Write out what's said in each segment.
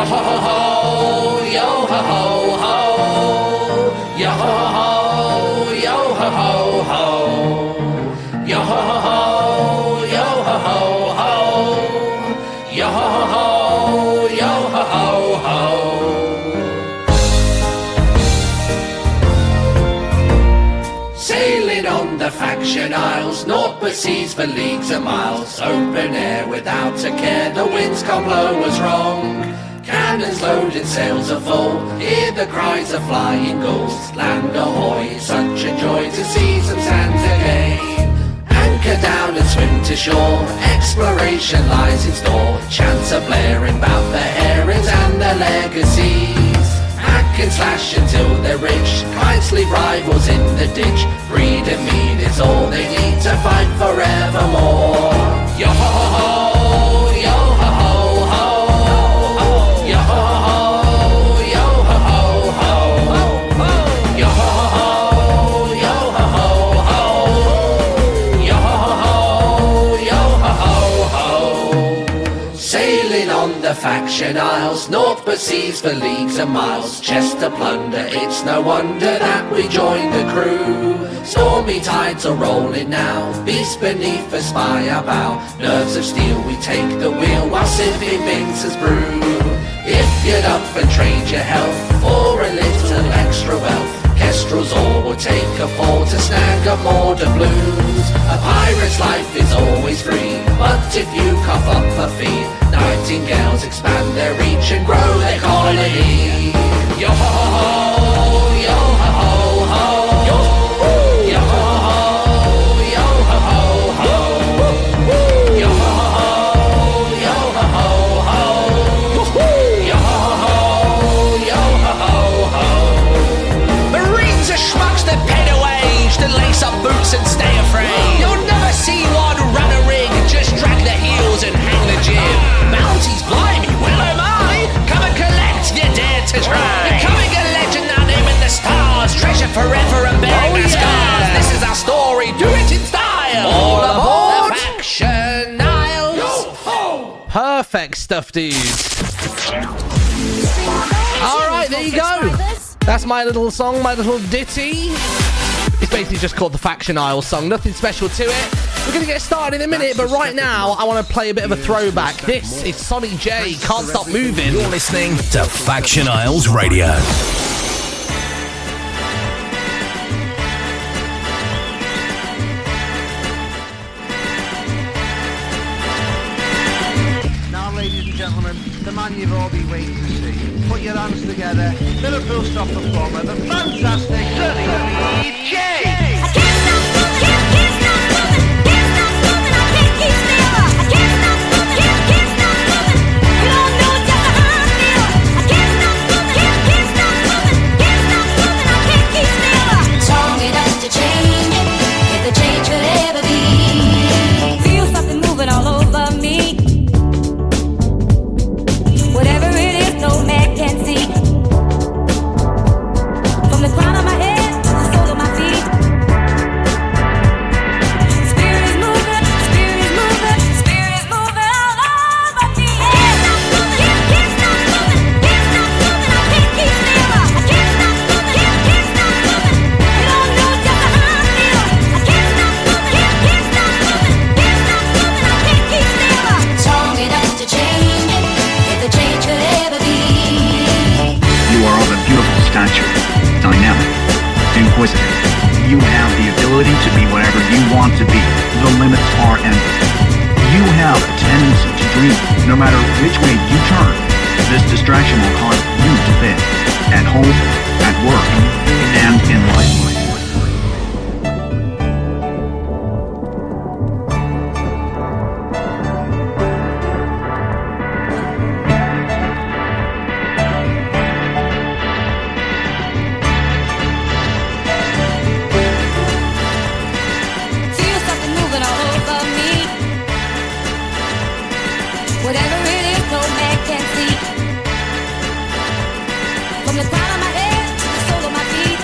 Yo ho ho ho, yo ho ho ho. Yo ho ho ho, yo ho ho ho. Yo ho ho ho, yo ho ho ho. Yo ho ho ho, yo ho ho ho. Sailing on the faction isles, naught but seas for leagues and miles. Open air without a care, the winds can't blow us wrong. Cannons loaded, sails are full, hear the cries of flying gulls. Land ahoy, such a joy to see some sands again. Anchor down and swim to shore, exploration lies in store. Chants are blaring about the herons and their legacies. Hack and slash until they're rich, kites leave rivals in the ditch. Breed and mead is all they need to fight forevermore. Yo ho ho ho, yo ho ho ho. Yo ho ho, yo ho ho ho. Yo ho ho, yo ho ho ho. Yo ho ho, yo ho ho ho. Sailing on the faction isles, naught but seas for leagues and miles. Chest to plunder, it's no wonder that we join the crew. Stormy tides are rolling now, beasts beneath us by our bow. Nerves of steel, we take the wheel while sipping Binks's brew. If you'd up and trade your health for a little extra wealth, Kestrel's all will take a fall to snag a more blues. A pirate's life is always free, but if you cough up a fee, nightingales expand their reach and grow their colony. Yo ho ho ho, yo ho ho ho. Yo ho ho, yo ho ho ho. Yo ho ho, yo ho ho ho. Yo ho ho, yo ho ho ho. Marines are schmucks that pay to wage, to lace up boots and stay afraid. You'll never see one run a rig, just drag the heels and hang the jib. Bounties, blimey, well am I? Come and collect, you dare to try. Becoming a legend now, naming the stars. Treasure forever and bearing the scars. This is our story, do it in style. All aboard the Faction Isles. Yo ho. Perfect stuff, dudes. Alright, there you go. That's my little song, my little ditty. It's basically just called the Faction Isles song. Nothing special to it. We're going to get started in a minute, but right now I want to play a bit of a throwback. This is Sonny J, Can't Stop Moving. You're listening to Faction Isles Radio. Now, ladies and gentlemen, the man you've all been waiting to see. Put your hands together. Liverpool stop performer, the fantastic Sonny J. You have the ability to be whatever you want to be. The limits are endless. You have a tendency to dream, no matter which way you turn. This distraction will cause you to fail. At home, at work, and in life. From the crown of my head to the sole of my feet.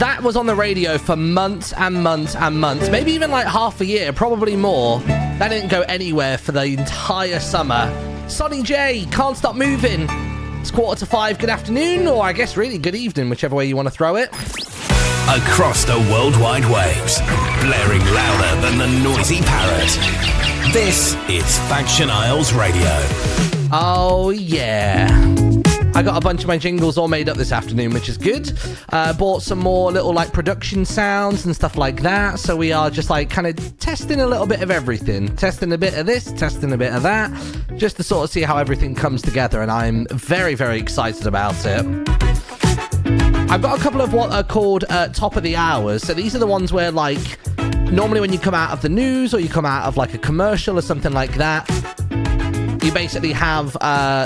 That was on the radio for months and months and months, maybe even like half a year, probably more. That didn't go anywhere for the entire summer. Sonny J, Can't Stop Moving. It's 4:45, good afternoon, or I guess really good evening, whichever way you want to throw it. Across the worldwide waves, blaring louder than the noisy parrot. This is Faction Isles Radio. Oh, yeah. I got a bunch of my jingles all made up this afternoon, which is good. Bought some more little like production sounds and stuff like that. So we are just like kind of testing a little bit of everything. Testing a bit of this, testing a bit of that, just to sort of see how everything comes together. And I'm very, very excited about it. I've got a couple of what are called top of the hours. So these are the ones where like normally when you come out of the news or you come out of like a commercial or something like that, you basically have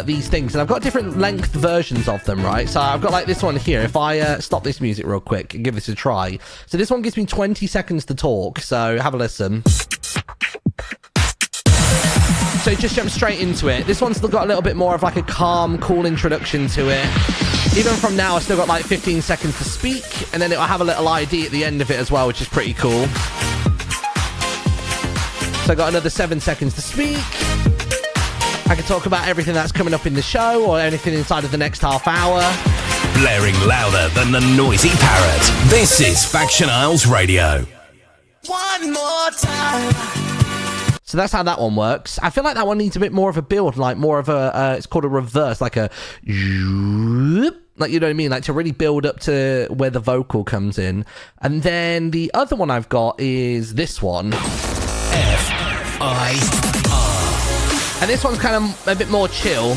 these things, and I've got different length versions of them, right? So I've got like this one here. If I stop this music real quick and give this a try. So this one gives me 20 seconds to talk, so have a listen. So just jump straight into it. This one's still got a little bit more of like a calm, cool introduction to it. Even from now, I've still got like 15 seconds to speak, and then it'll have a little ID at the end of it as well, which is pretty cool. So I got another 7 seconds to speak. I can talk about everything that's coming up in the show or anything inside of the next half hour. Blaring louder than the noisy parrot. This is Faction Isles Radio. One more time. So that's how that one works. I feel like that one needs a bit more of a build, like more of a, it's called a reverse, like a, like, you know what I mean? Like to really build up to where the vocal comes in. And then the other one I've got is this one. F-I-R. And this one's kind of a bit more chill.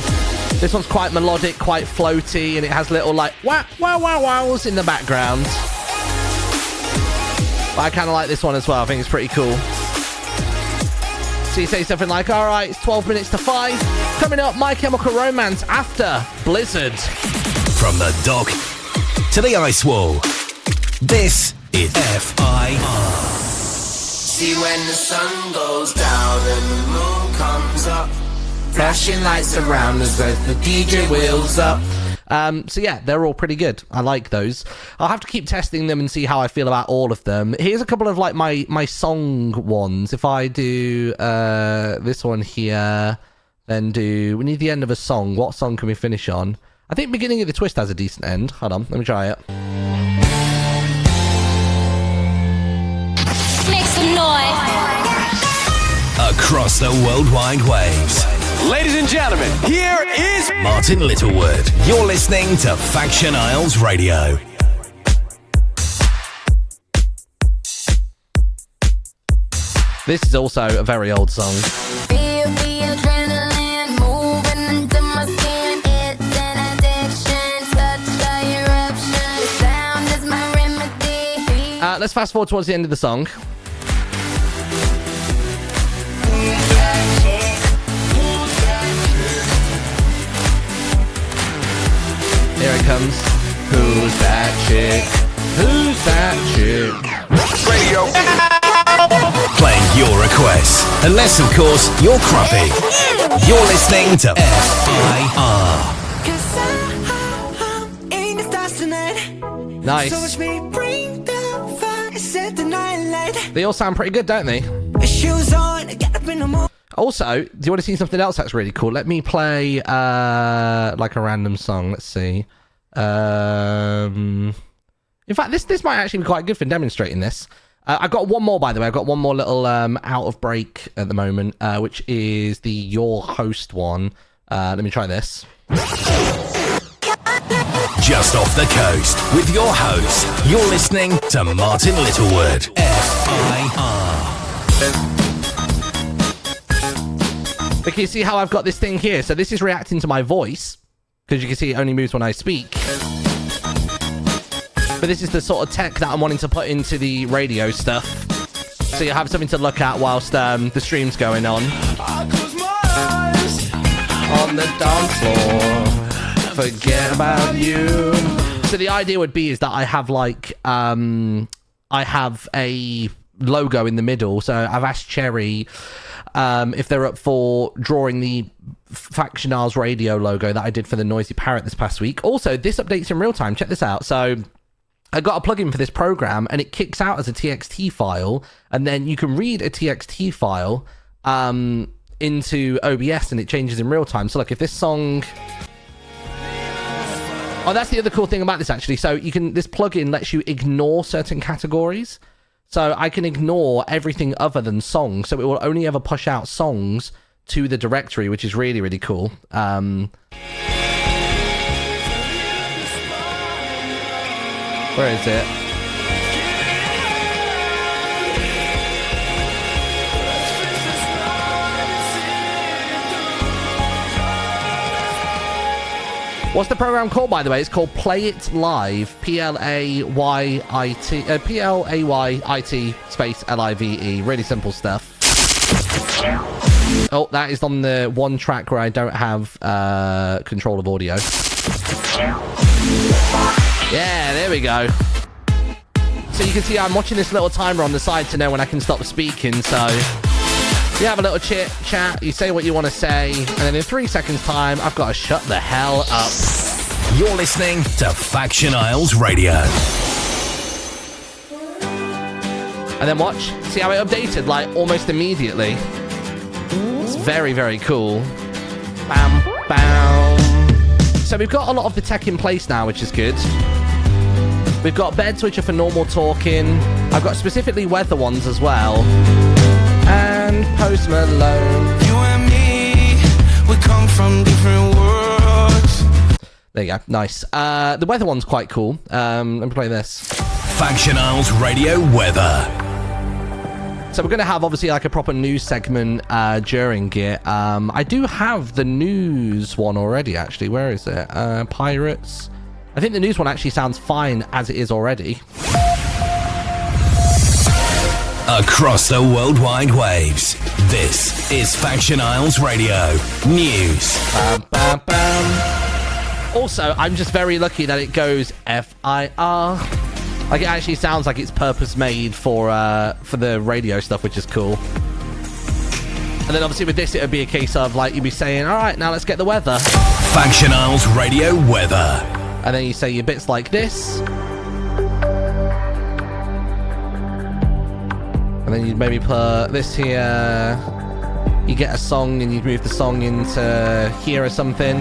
This one's quite melodic, quite floaty, and it has little like wow, wow, wow, wows in the background. But I kind of like this one as well. I think it's pretty cool. So you say something like, all right, it's 12 minutes to 5. Coming up, My Chemical Romance after Blizzard. From the dock to the ice wall. This is F-I-R. See when the sun goes down and the moon comes up, flashing lights around us as the DJ wheels up. So yeah, they're all pretty good. I like those. I'll have to keep testing them and see how I feel about all of them. Here's a couple of like my song ones. If I do this one here, then we need the end of a song. What song can we finish on? I think Beginning of the Twist has a decent end. Hold on, let me try it. Make some noise. Across the worldwide waves. Ladies and gentlemen, here is Martin Littlewood. You're listening to Faction Isles Radio. This is also a very old song. Feel the adrenaline moving into my skin. It's an addiction, such a eruption. The sound is my remedy. Let's fast forward towards the end of the song. Here it comes. Who's that chick? Who's that chick? radio. Playing your requests. Unless, of course, you're crappy. You're listening to F-I-R. Nice. They all sound pretty good, don't they? Also, do you want to see something else that's really cool? Let me play like a random song. Let's see. In fact, this might actually be quite good for demonstrating this. I've got one more, by the way. I've got one more little out of break at the moment, which is the Your Host one. Let me try this. Just off the coast with your host. You're listening to Martin Littlewood. F-I-R. But can you see how I've got this thing here? So this is reacting to my voice, because you can see it only moves when I speak. But this is the sort of tech that I'm wanting to put into the radio stuff. So you have something to look at whilst the stream's going on. I close my eyes on the dance floor. Forget about you. So the idea would be is that I have like I have a logo in the middle. So I've asked Cherry if they're up for drawing the Faction Isles Radio logo that I did for the Noisy Parrot this past week. Also, this updates in real time. Check this out. So I got a plugin for this program, and it kicks out as a TXT file, and then you can read a TXT file into OBS, and it changes in real time. So, look, if this song... Oh, that's the other cool thing about this, actually. So you can, this plugin lets you ignore certain categories. So I can ignore everything other than songs. So it will only ever push out songs to the directory, which is really, really cool. Where is it? What's the program called, by the way? It's called Play It Live. Playit Playit space LIVE. Really simple stuff. Oh, that is on the one track where I don't have control of audio. Yeah, there we go. So you can see I'm watching this little timer on the side to know when I can stop speaking. So you have a little chit chat, you say what you want to say, and then in 3 seconds time, I've got to shut the hell up. You're listening to Faction Isles Radio. And then watch, see how it updated, like, almost immediately. It's very, very cool. Bam, bam. So we've got a lot of the tech in place now, which is good. We've got beds, which are for normal talking. I've got specifically weather ones as well. And Post Malone. You and me, we come from different worlds. There you go, nice. The weather one's quite cool. Let me play this. Faction Isles Radio Weather. So we're going to have, obviously, like a proper news segment during it. I do have the news one already, actually. Where is it? Pirates. I think the news one actually sounds fine as it is already. Across the worldwide waves, this is Faction Isles Radio News. Bam, bam, bam. Also, I'm just very lucky that it goes FIR. Like, it actually sounds like it's purpose-made for the radio stuff, which is cool. And then, obviously, with this, it would be a case of, like, you'd be saying, all right, now let's get the weather. Faction Isles Radio Weather. And then you say your bits like this. And then you'd maybe put this here. You get a song and you'd move the song into here or something.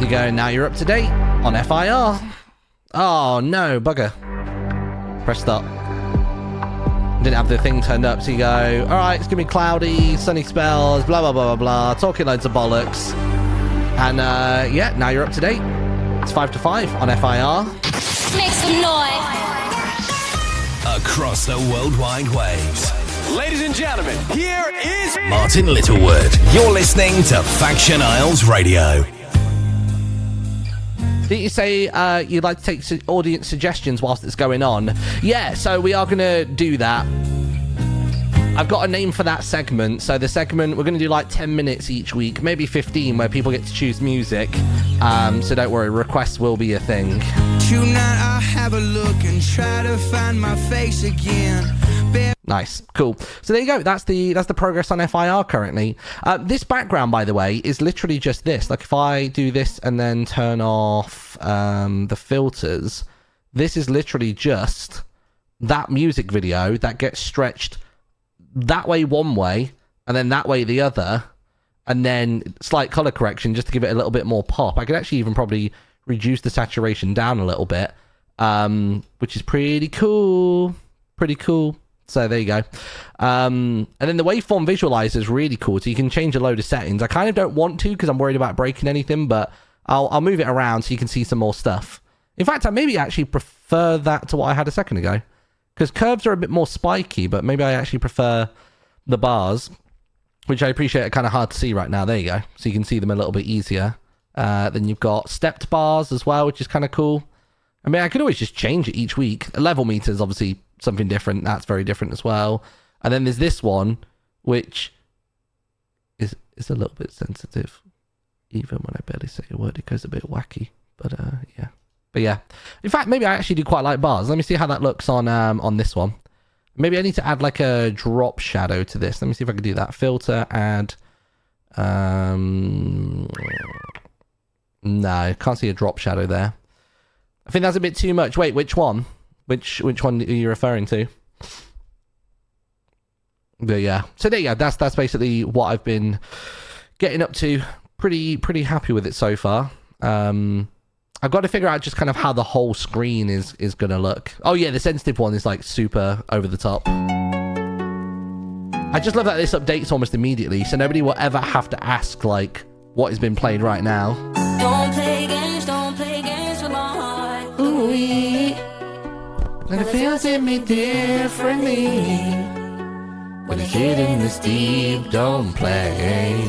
You go, now you're up to date on FIR. Oh no, bugger. Press stop. Didn't have the thing turned up, so you go, alright, it's gonna be cloudy, sunny spells, blah blah blah blah blah, talking loads of bollocks. And yeah, now you're up to date. It's 5 to 5 on FIR. Make some noise. Across the worldwide waves. Ladies and gentlemen, here is Martin Littlewood. You're listening to Faction Isles Radio. Didn't you say you'd like to take audience suggestions whilst it's going on? Yeah, so we are going to do that. I've got a name for that segment. So the segment, we're going to do like 10 minutes each week, maybe 15, where people get to choose music. So don't worry, requests will be a thing. Tonight I'll have a look and try to find my face again. Nice, cool. So there you go. That's the progress on FIR currently. This background, by the way, is literally just this. Like if I do this and then turn off the filters, this is literally just that music video that gets stretched that way one way and then that way the other, and then slight color correction just to give it a little bit more pop. I could actually even probably reduce the saturation down a little bit, which is pretty cool. So there you go. And then the waveform visualizer is really cool, so you can change a load of settings. I kind of don't want to because I'm worried about breaking anything, but I'll move it around so you can see some more stuff. In fact, I maybe actually prefer that to what I had a second ago, because curves are a bit more spiky, but maybe I actually prefer the bars, which I appreciate are kind of hard to see right now. There you go. So you can see them a little bit easier. Then you've got stepped bars as well, which is kind of cool. I mean, I could always just change it each week. A level meter is obviously something different. That's very different as well. And then there's this one, which is a little bit sensitive. Even when I barely say a word, it goes a bit wacky. But yeah. But yeah. In fact, maybe I actually do quite like bars. Let me see how that looks on this one. Maybe I need to add like a drop shadow to this. Let me see if I can do that. Filter, add. No, can't see a drop shadow there. I think that's a bit too much. Wait, which one? Which one are you referring to? But yeah, so there you go. That's basically what I've been getting up to. Pretty happy with it so far. I've got to figure out just kind of how the whole screen is gonna look. Oh yeah, the sensitive one is like super over the top. I just love that this updates almost immediately, so nobody will ever have to ask like what is being played right now. Don't play games with my heart. Ooh-wee. And it feels in me differently. When it's hidden this deep, don't play.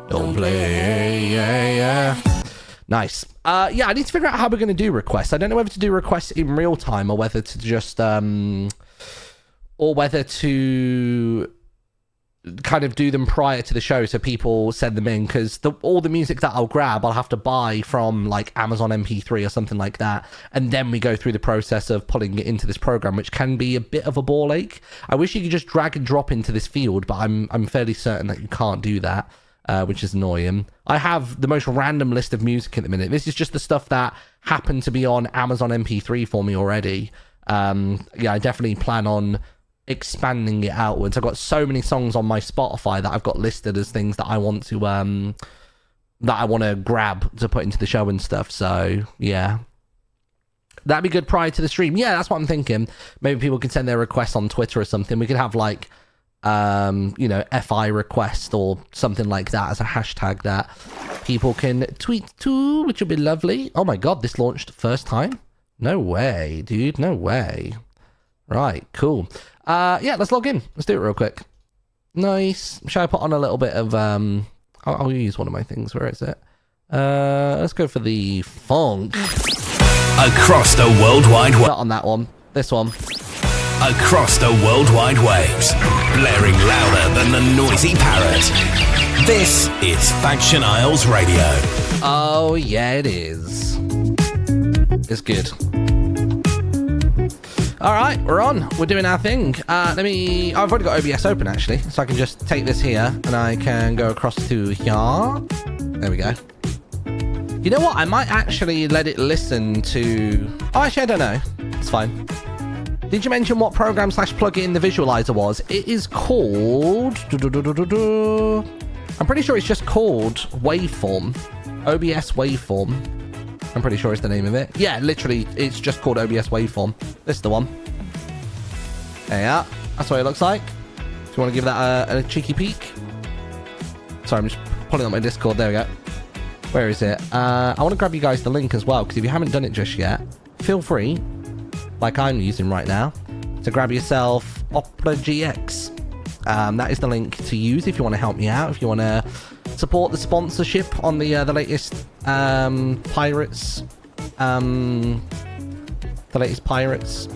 Don't play, yeah. Nice. Yeah, I need to figure out how we're going to do requests. I don't know whether to do requests in real time or whether to just, or whether to kind of do them prior to the show so people send them in, because all the music that I'll grab I'll have to buy from like Amazon MP3 or something like that, and then we go through the process of pulling it into this program, which can be a bit of a ball ache. I wish you could just drag and drop into this field, but I'm fairly certain that you can't do that, which is annoying. I have the most random list of music at the minute. This is just the stuff that happened to be on Amazon MP3 for me already. Yeah, I definitely plan on expanding it outwards. I've got so many songs on my Spotify that I've got listed as things that I want to grab to put into the show and stuff. So yeah, that'd be good prior to the stream. Yeah, that's what I'm thinking. Maybe people can send their requests on Twitter or something. We could have like you know, FI request or something like that as a hashtag that people can tweet to, which would be lovely. Oh my god, this launched first time? No way, dude, no way. Right, cool. Yeah, let's log in. Let's do it real quick. Nice. Shall I put on a little bit of I'll use one of my things. Where is it? Let's go for the funk. Across the World Wide Web. Not on that one. This one. Across the World Wide Waves, blaring louder than the noisy parrot. This is Faction Isles Radio. Oh yeah, it is. It's good. All right, we're on. We're doing our thing. I've already got OBS open actually, so I can just take this here and I can go across to here. There we go. You know what? I might actually let it listen to... Oh, actually, I don't know. It's fine. Did you mention what program / plugin the visualizer was? It is called... I'm pretty sure it's just called Waveform. OBS Waveform. I'm pretty sure it's the name of it. Yeah, literally, it's just called OBS Waveform. This is the one. There you are. That's what it looks like. If you want to give that a cheeky peek. Sorry, I'm just pulling up my Discord. There we go. Where is it? I want to grab you guys the link as well, because if you haven't done it just yet, feel free, like I'm using right now, to grab yourself Opera GX. That is the link to use if you want to help me out, if you want to support the sponsorship on the latest Pirates. The latest Pirates.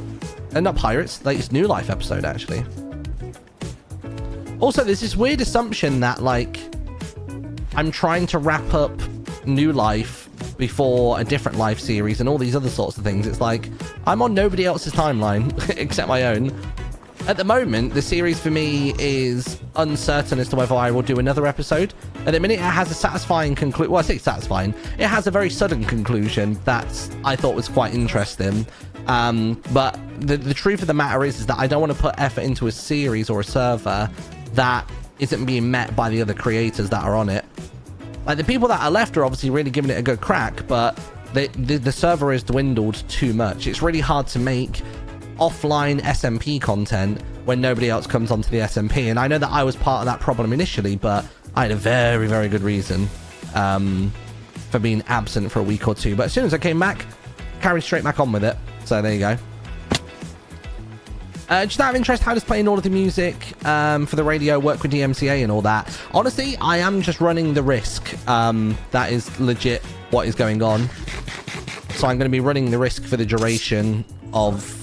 Not Pirates, latest New Life episode, actually. Also, there's this weird assumption that, like, I'm trying to wrap up New Life before a different life series and all these other sorts of things. It's like, I'm on nobody else's timeline except my own. At the moment, the series for me is uncertain as to whether I will do another episode. At the minute, it has a satisfying conclusion. Well, I say satisfying. It has a very sudden conclusion that I thought was quite interesting. But the truth of the matter is that I don't want to put effort into a series or a server that isn't being met by the other creators that are on it. Like, the people that are left are obviously really giving it a good crack, but the server has dwindled too much. It's really hard to make offline SMP content when nobody else comes onto the SMP, and I know that I was part of that problem initially, but I had a very, very good reason for being absent for a week or two. But as soon as I came back, carried straight back on with it. So there you go. Just out of interest, how does playing all of the music for the radio work with DMCA and all that? Honestly, I am just running the risk. That is legit what is going on. So I'm going to be running the risk for the duration of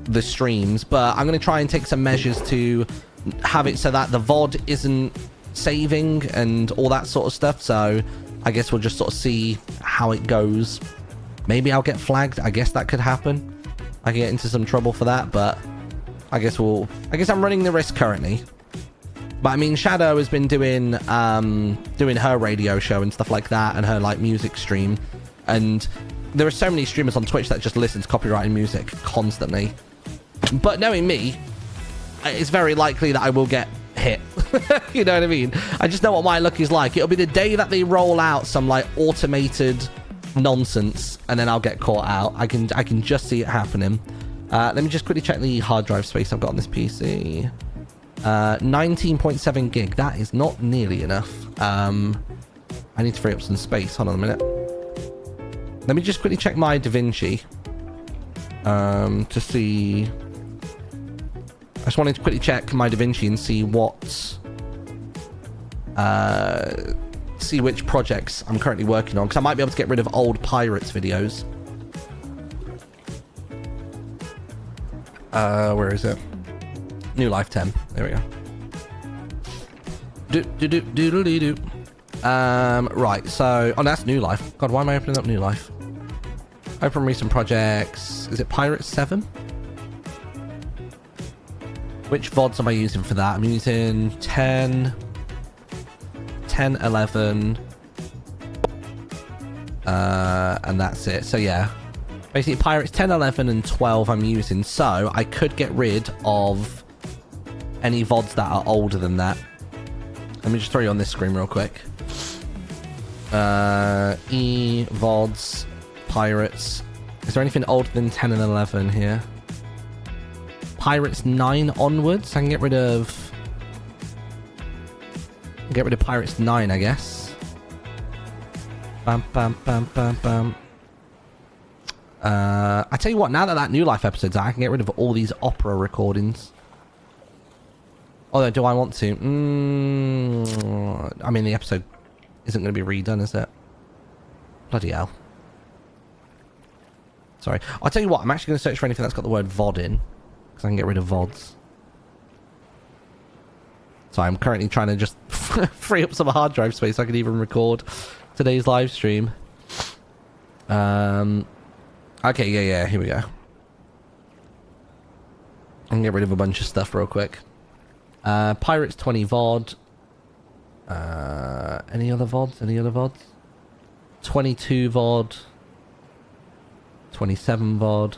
the streams, but I'm going to try and take some measures to have it so that the VOD isn't saving and all that sort of stuff. So I guess we'll just sort of see how it goes. Maybe I'll get flagged. I guess that could happen. I can get into some trouble for that, but I guess I'm running the risk currently. But I mean, Shadow has been doing her radio show and stuff like that, and her like music stream, and there are so many streamers on Twitch that just listen to copyrighted music constantly. But knowing me, it's very likely that I will get hit. You know what I mean? I just know what my luck is like. It'll be the day that they roll out some like automated nonsense, and then I'll get caught out. I can just see it happening. Let me just quickly check the hard drive space I've got on this PC. 19.7 gig. That is not nearly enough. I need to free up some space. Hold on a minute. Let me just quickly check my DaVinci to see. I just wanted to quickly check my DaVinci and see see which projects I'm currently working on, because I might be able to get rid of old Pirates videos. Where is it? New Life 10. There we go. Right, so... Oh, that's New Life. God, why am I opening up New Life? Open recent projects. Is it Pirates 7? Which VODs am I using for that? I'm using 10, 11, and that's it. So yeah, basically Pirates 10, 11, and 12 I'm using. So I could get rid of any VODs that are older than that. Let me just throw you on this screen real quick. VODs, Pirates. Is there anything older than 10 and 11 here? Pirates 9 onwards. I can get rid of Pirates 9, I guess. Bam, bam, bam, bam, bam. I tell you what, now that New Life episode's out, I can get rid of all these opera recordings. Although, do I want to? I mean, the episode isn't going to be redone, is it? Bloody hell. Sorry. I'll tell you what, I'm actually going to search for anything that's got the word VOD in, because I can get rid of VODs. So I'm currently trying to just free up some hard drive space so I can even record today's live stream. Okay, yeah, here we go. I can get rid of a bunch of stuff real quick. Pirates 20 VOD. Any other VODs? 22 VOD. 27 VOD.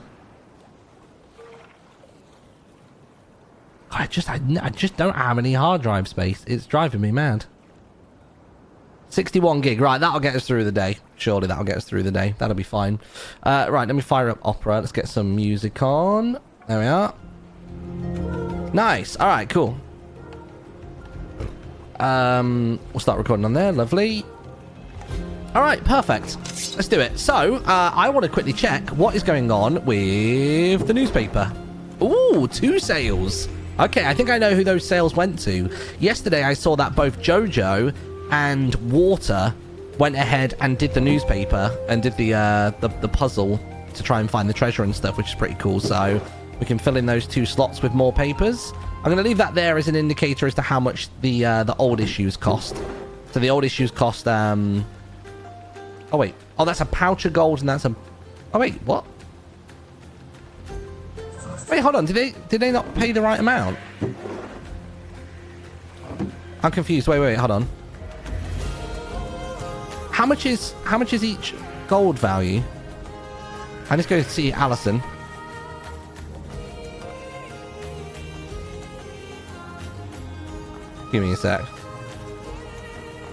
I just don't have any hard drive space. It's driving me mad. 61 gig. Right, that'll get us through the day. Surely that'll get us through the day. That'll be fine. Right, let me fire up Opera. Let's get some music on. There we are. Nice. All right, cool. We'll start recording on there. Lovely. All right, perfect. Let's do it. So, I want to quickly check what is going on with the newspaper. Ooh, 2 sales. Okay, I think I know who those sales went to. Yesterday, I saw that both Jojo and Water went ahead and did the newspaper and did the puzzle to try and find the treasure and stuff, which is pretty cool. So we can fill in those 2 slots with more papers. I'm going to leave that there as an indicator as to how much the old issues cost. So the old issues cost... Oh, wait. Oh, that's a pouch of gold and that's a... Oh, wait, what? Wait, hold on. Did they not pay the right amount? I'm confused. Wait, hold on. How much is each gold value? I just go to see Alison. Give me a sec.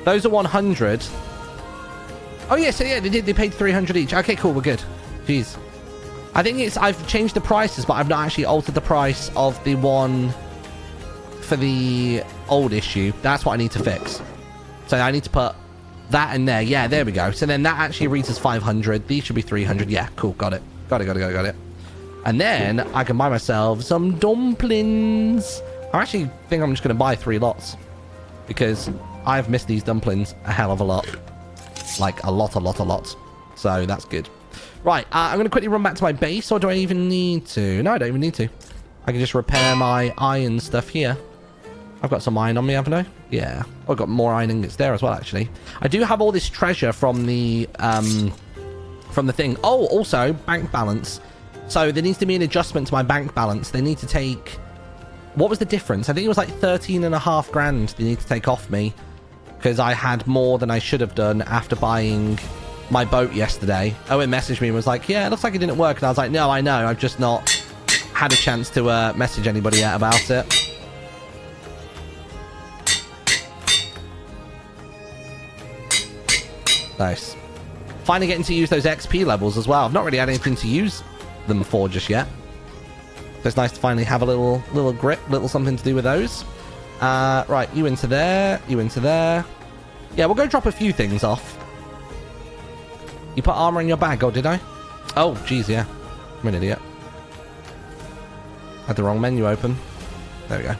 Those are 100. Oh yeah, so yeah, they paid 300 each. Okay, cool, we're good. Jeez. I think I've changed the prices, but I've not actually altered the price of the one for the old issue. That's what I need to fix. So I need to put that in there. Yeah, there we go. So then that actually reads as 500. These should be 300. Yeah, cool. Got it. Got it. And then I can buy myself some dumplings. I actually think I'm just going to buy 3 lots because I've missed these dumplings a hell of a lot. Like a lot. So that's good. Right, I'm going to quickly run back to my base, or do I even need to? No, I don't even need to. I can just repair my iron stuff here. I've got some iron on me, haven't I? Yeah. Oh, I've got more iron ingots there as well, actually. I do have all this treasure from the thing. Oh, also, bank balance. So there needs to be an adjustment to my bank balance. They need to take... What was the difference? I think it was like 13.5 grand they need to take off me because I had more than I should have done after buying my boat yesterday. Owen messaged me and was like, yeah, it looks like it didn't work. And I was like, no, I know. I've just not had a chance to message anybody yet about it. Nice. Finally getting to use those XP levels as well. I've not really had anything to use them for just yet. So it's nice to finally have a little grip, little something to do with those. Right, you into there, you into there. Yeah, we'll go drop a few things off. You put armor in your bag, oh, did I? Oh, jeez, yeah. I'm an idiot. Had the wrong menu open. There we go.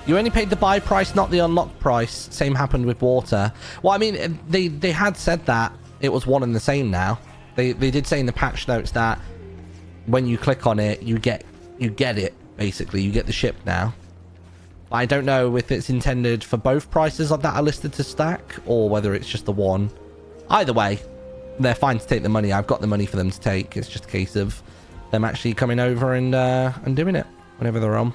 You only paid the buy price, not the unlock price. Same happened with water. Well, I mean, they had said that it was one and the same now. They did say in the patch notes that when you click on it, you get it, basically. You get the ship now. I don't know if it's intended for both prices that are listed to stack or whether it's just the one. Either way, they're fine to take the money. I've got the money for them to take. It's just a case of them actually coming over and doing it whenever they're on.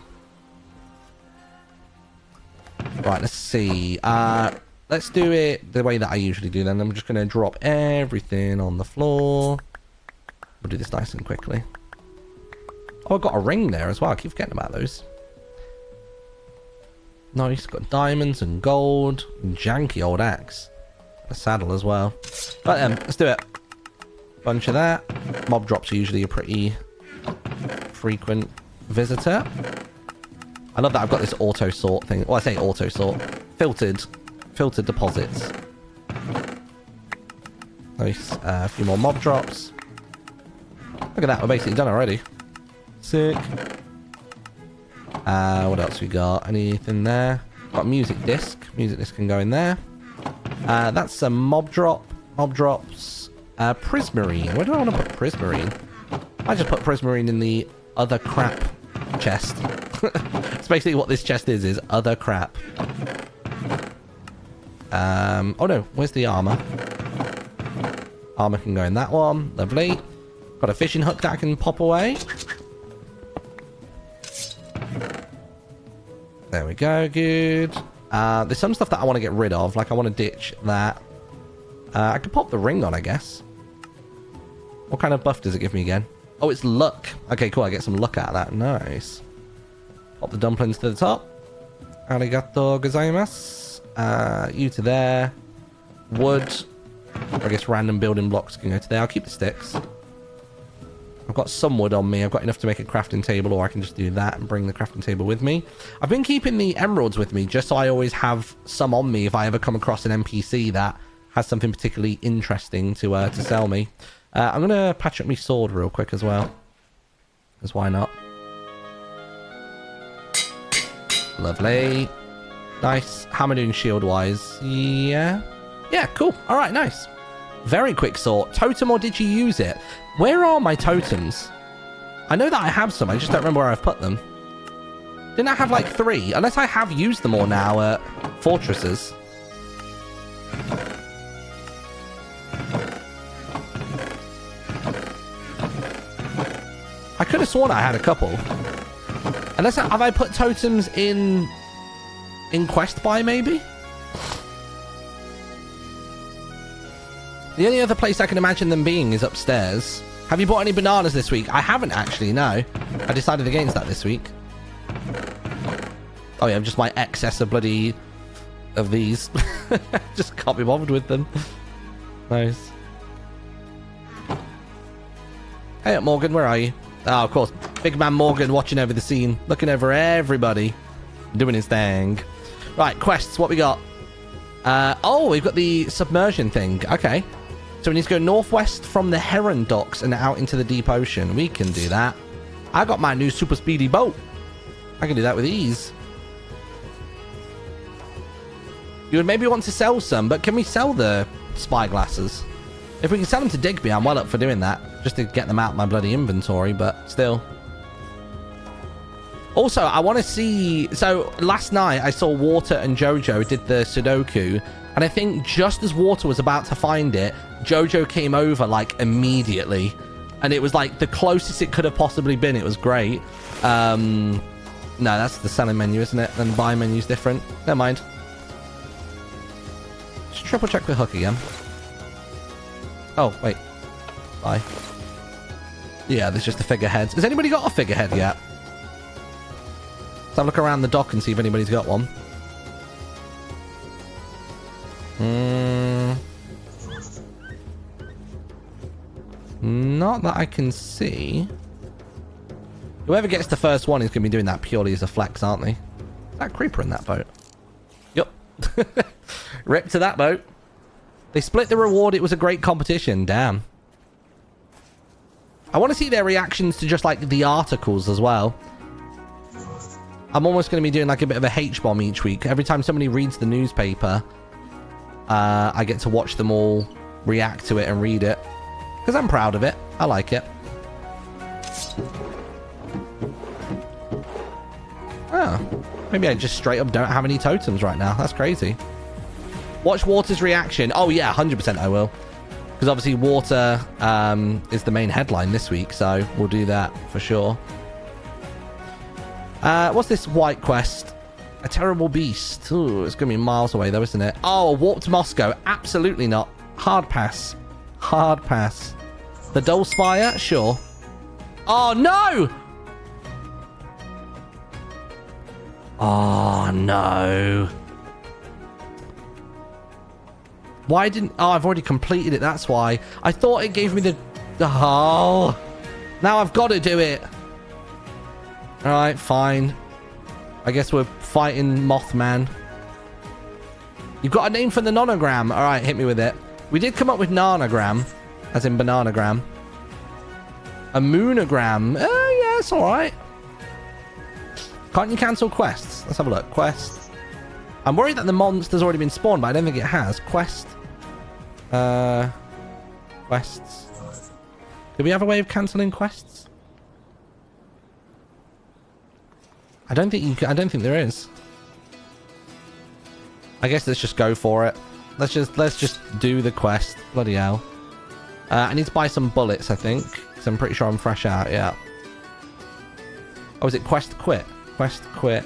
Right, let's see. Let's do it the way that I usually do then. I'm just going to drop everything on the floor. We'll do this nice and quickly. Oh, I've got a ring there as well. I keep forgetting about those. Nice. Got diamonds and gold. And janky old axe. A saddle as well. Right then, let's do it. Bunch of that. Mob drops are usually a pretty frequent visitor. I love that I've got this auto sort thing. Well, I say auto sort. Filtered deposits. Nice. A few more mob drops. Look at that. We're basically done already. Sick. What else we got? Anything there? Got a music disc. Music disc can go in there. That's some mob drop. Mob drops. Prismarine. Where do I want to put prismarine? I just put prismarine in the other crap chest. It's basically what this chest is other crap. Oh no, where's the armor? Armor can go in that one. Lovely. Got a fishing hook that I can pop away. There we go, good. There's some stuff that I want to get rid of. Like I want to ditch that. I could pop the ring on, I guess. What kind of buff does it give me again? Oh, it's luck. Okay, cool. I get some luck out of that. Nice. Pop the dumplings to the top. Arigato gozaimasu. You to there. Wood. I guess random building blocks can go to there. I'll keep the sticks. I've got some wood on me. I've got enough to make a crafting table, or I can just do that and bring the crafting table with me. I've been keeping the emeralds with me just so I always have some on me if I ever come across an NPC that has something particularly interesting to sell me. I'm going to patch up my sword real quick as well. Because why not? Lovely. Nice. How am I doing shield-wise? Yeah. Yeah, cool. All right, nice. Very quick sort. Totem, or did you use it? Where are my totems? I know that I have some. I just don't remember where I've put them. Didn't I have like 3? Unless I have used them all now at fortresses. I could have sworn I had a couple. Unless have I put totems in quest buy maybe? The only other place I can imagine them being is upstairs. Have you bought any bananas this week? I haven't actually, no. I decided against that this week. Oh yeah, just my excess of bloody... of these. Just can't be bothered with them. Nice. Hey up, Morgan, where are you? Oh, of course. Big man Morgan watching over the scene. Looking over everybody. Doing his thing. Right, quests, what we got? Oh, we've got the submersion thing. Okay. So we need to go northwest from the Heron docks and out into the deep ocean. We can do that. I got my new super speedy boat. I can do that with ease. You would maybe want to sell some, but can we sell the spyglasses? If we can sell them to Digby, I'm well up for doing that. Just to get them out of my bloody inventory, but still. Also, I want to see... So, last night, I saw Water and Jojo did the Sudoku. And I think just as Water was about to find it, Jojo came over, like, immediately. And it was, like, the closest it could have possibly been. It was great. No, that's the selling menu, isn't it? Then the buy menu's different. Never mind. Just triple check the hook again. Oh, wait. Buy. Yeah, there's just the figureheads. Has anybody got a figurehead yet? Let's have a look around the dock and see if anybody's got one. Not that I can see. Whoever gets the first one is going to be doing that purely as a flex, aren't they? Is that creeper in that boat? Yup. Rip to that boat. They split the reward. It was a great competition. Damn. I want to see their reactions to just like the articles as well. I'm almost going to be doing like a bit of a H-bomb each week. Every time somebody reads the newspaper, I get to watch them all react to it and read it. Because I'm proud of it. I like it. Oh. Maybe I just straight up don't have any totems right now. That's crazy. Watch Water's reaction. Oh yeah, 100% I will. Because obviously Water is the main headline this week. So we'll do that for sure. What's this white quest? A terrible beast. Ooh, it's going to be miles away though, isn't it? Oh, a warped Moscow. Absolutely not. Hard pass. Hard pass. The Dull Spire? Sure. Oh, no! Oh, no. Why didn't... Oh, I've already completed it. That's why. I thought it gave me the... Oh. Now I've got to do it. Alright, fine. I guess we're fighting Mothman. You've got a name for the nonogram. Alright, hit me with it. We did come up with nanogram, as in bananagram. A moonogram. Yeah, it's alright. Can't you cancel quests? Let's have a look. Quest. I'm worried that the monster's already been spawned, but I don't think it has. Quest. Quests. Do we have a way of cancelling quests? I don't think you can, I don't think there is. I guess let's just go for it. Let's just do the quest. Bloody hell. I need to buy some bullets, I think. Because I'm pretty sure I'm fresh out, yeah. Oh, is it quest quit? Quest quit.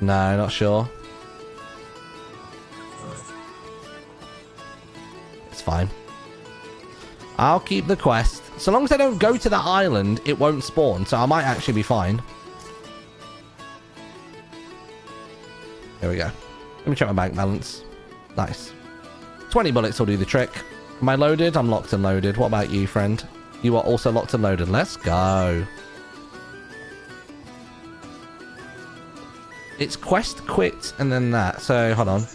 No, not sure. It's fine. I'll keep the quest. So long as I don't go to that island, it won't spawn. So I might actually be fine. There we go. Let me check my bank balance. Nice. 20 bullets will do the trick. Am I loaded? I'm locked and loaded. What about you, friend? You are also locked and loaded. Let's go. It's quest quit and then that. So hold on.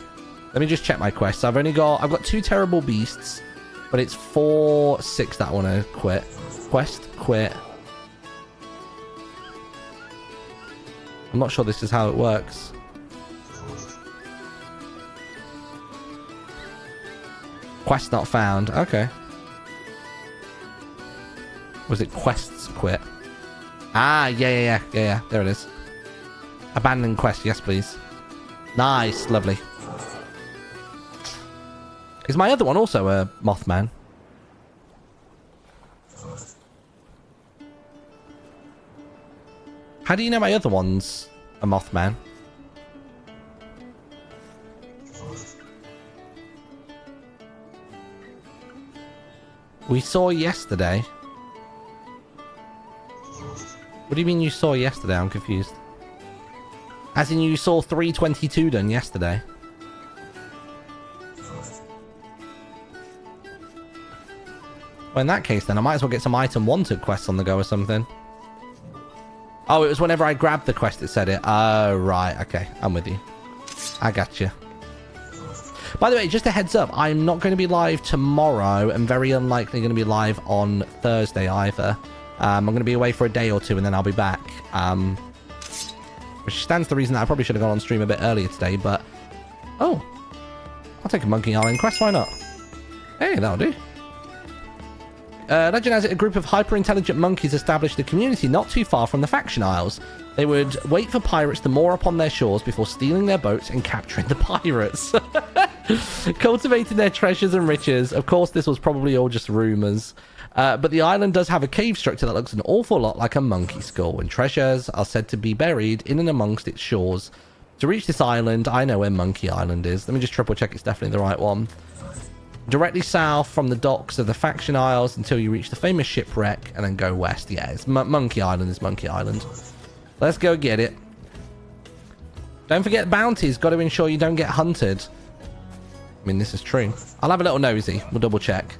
Let me just check my quests. I've got 2 terrible beasts, but it's 4, 6 that I want to quit. Quest quit. I'm not sure this is how it works. Quest not found. Okay. Was it quests quit? Ah, yeah. There it is. Abandon quest. Yes, please. Nice. Lovely. Is my other one also a Mothman? How do you know my other one's a Mothman? We saw yesterday. What do you mean you saw yesterday? I'm confused. As in you saw 322 done yesterday. Well, in that case then, I might as well get some item wanted quests on the go or something. Oh, it was whenever I grabbed the quest it said it. Oh, right. Okay, I'm with you. I got you. By the way, just a heads up, I'm not going to be live tomorrow and very unlikely going to be live on Thursday either. I'm going to be away for a day or two and then I'll be back. Which stands to reason that I probably should have gone on stream a bit earlier today, but... Oh. I'll take a Monkey Island quest, why not? Hey, that'll do. Legend has it, a group of hyper-intelligent monkeys established a community not too far from the faction isles. They would wait for pirates to moor up on their shores before stealing their boats and capturing the pirates. Cultivating their treasures and riches. Of course, this was probably all just rumors. But the island does have a cave structure that looks an awful lot like a monkey skull, and treasures are said to be buried in and amongst its shores. To reach this island, I know where Monkey Island is. Let me just triple check it's definitely the right one. Directly south from the docks of the Faction Isles until you reach the famous shipwreck, and then go west. Yeah, it's Monkey Island is Monkey Island. Let's go get it. Don't forget bounties. Got to ensure you don't get hunted. I mean, this is true. I'll have a little nosy. We'll double check.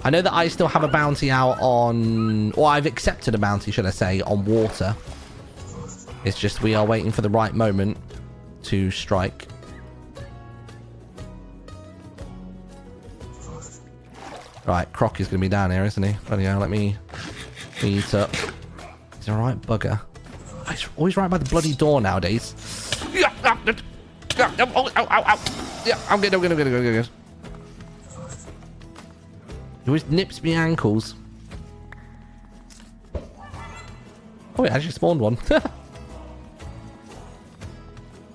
I know that I still have a bounty out on... Or I've accepted a bounty, should I say, on water. It's just we are waiting for the right moment to strike. Right, Croc is going to be down here, isn't he? Bloody hell, let me eat up. He's a right bugger. Oh, he's always right by the bloody door nowadays. Yeah, I'm good. He always nips me ankles. Oh, it actually spawned one.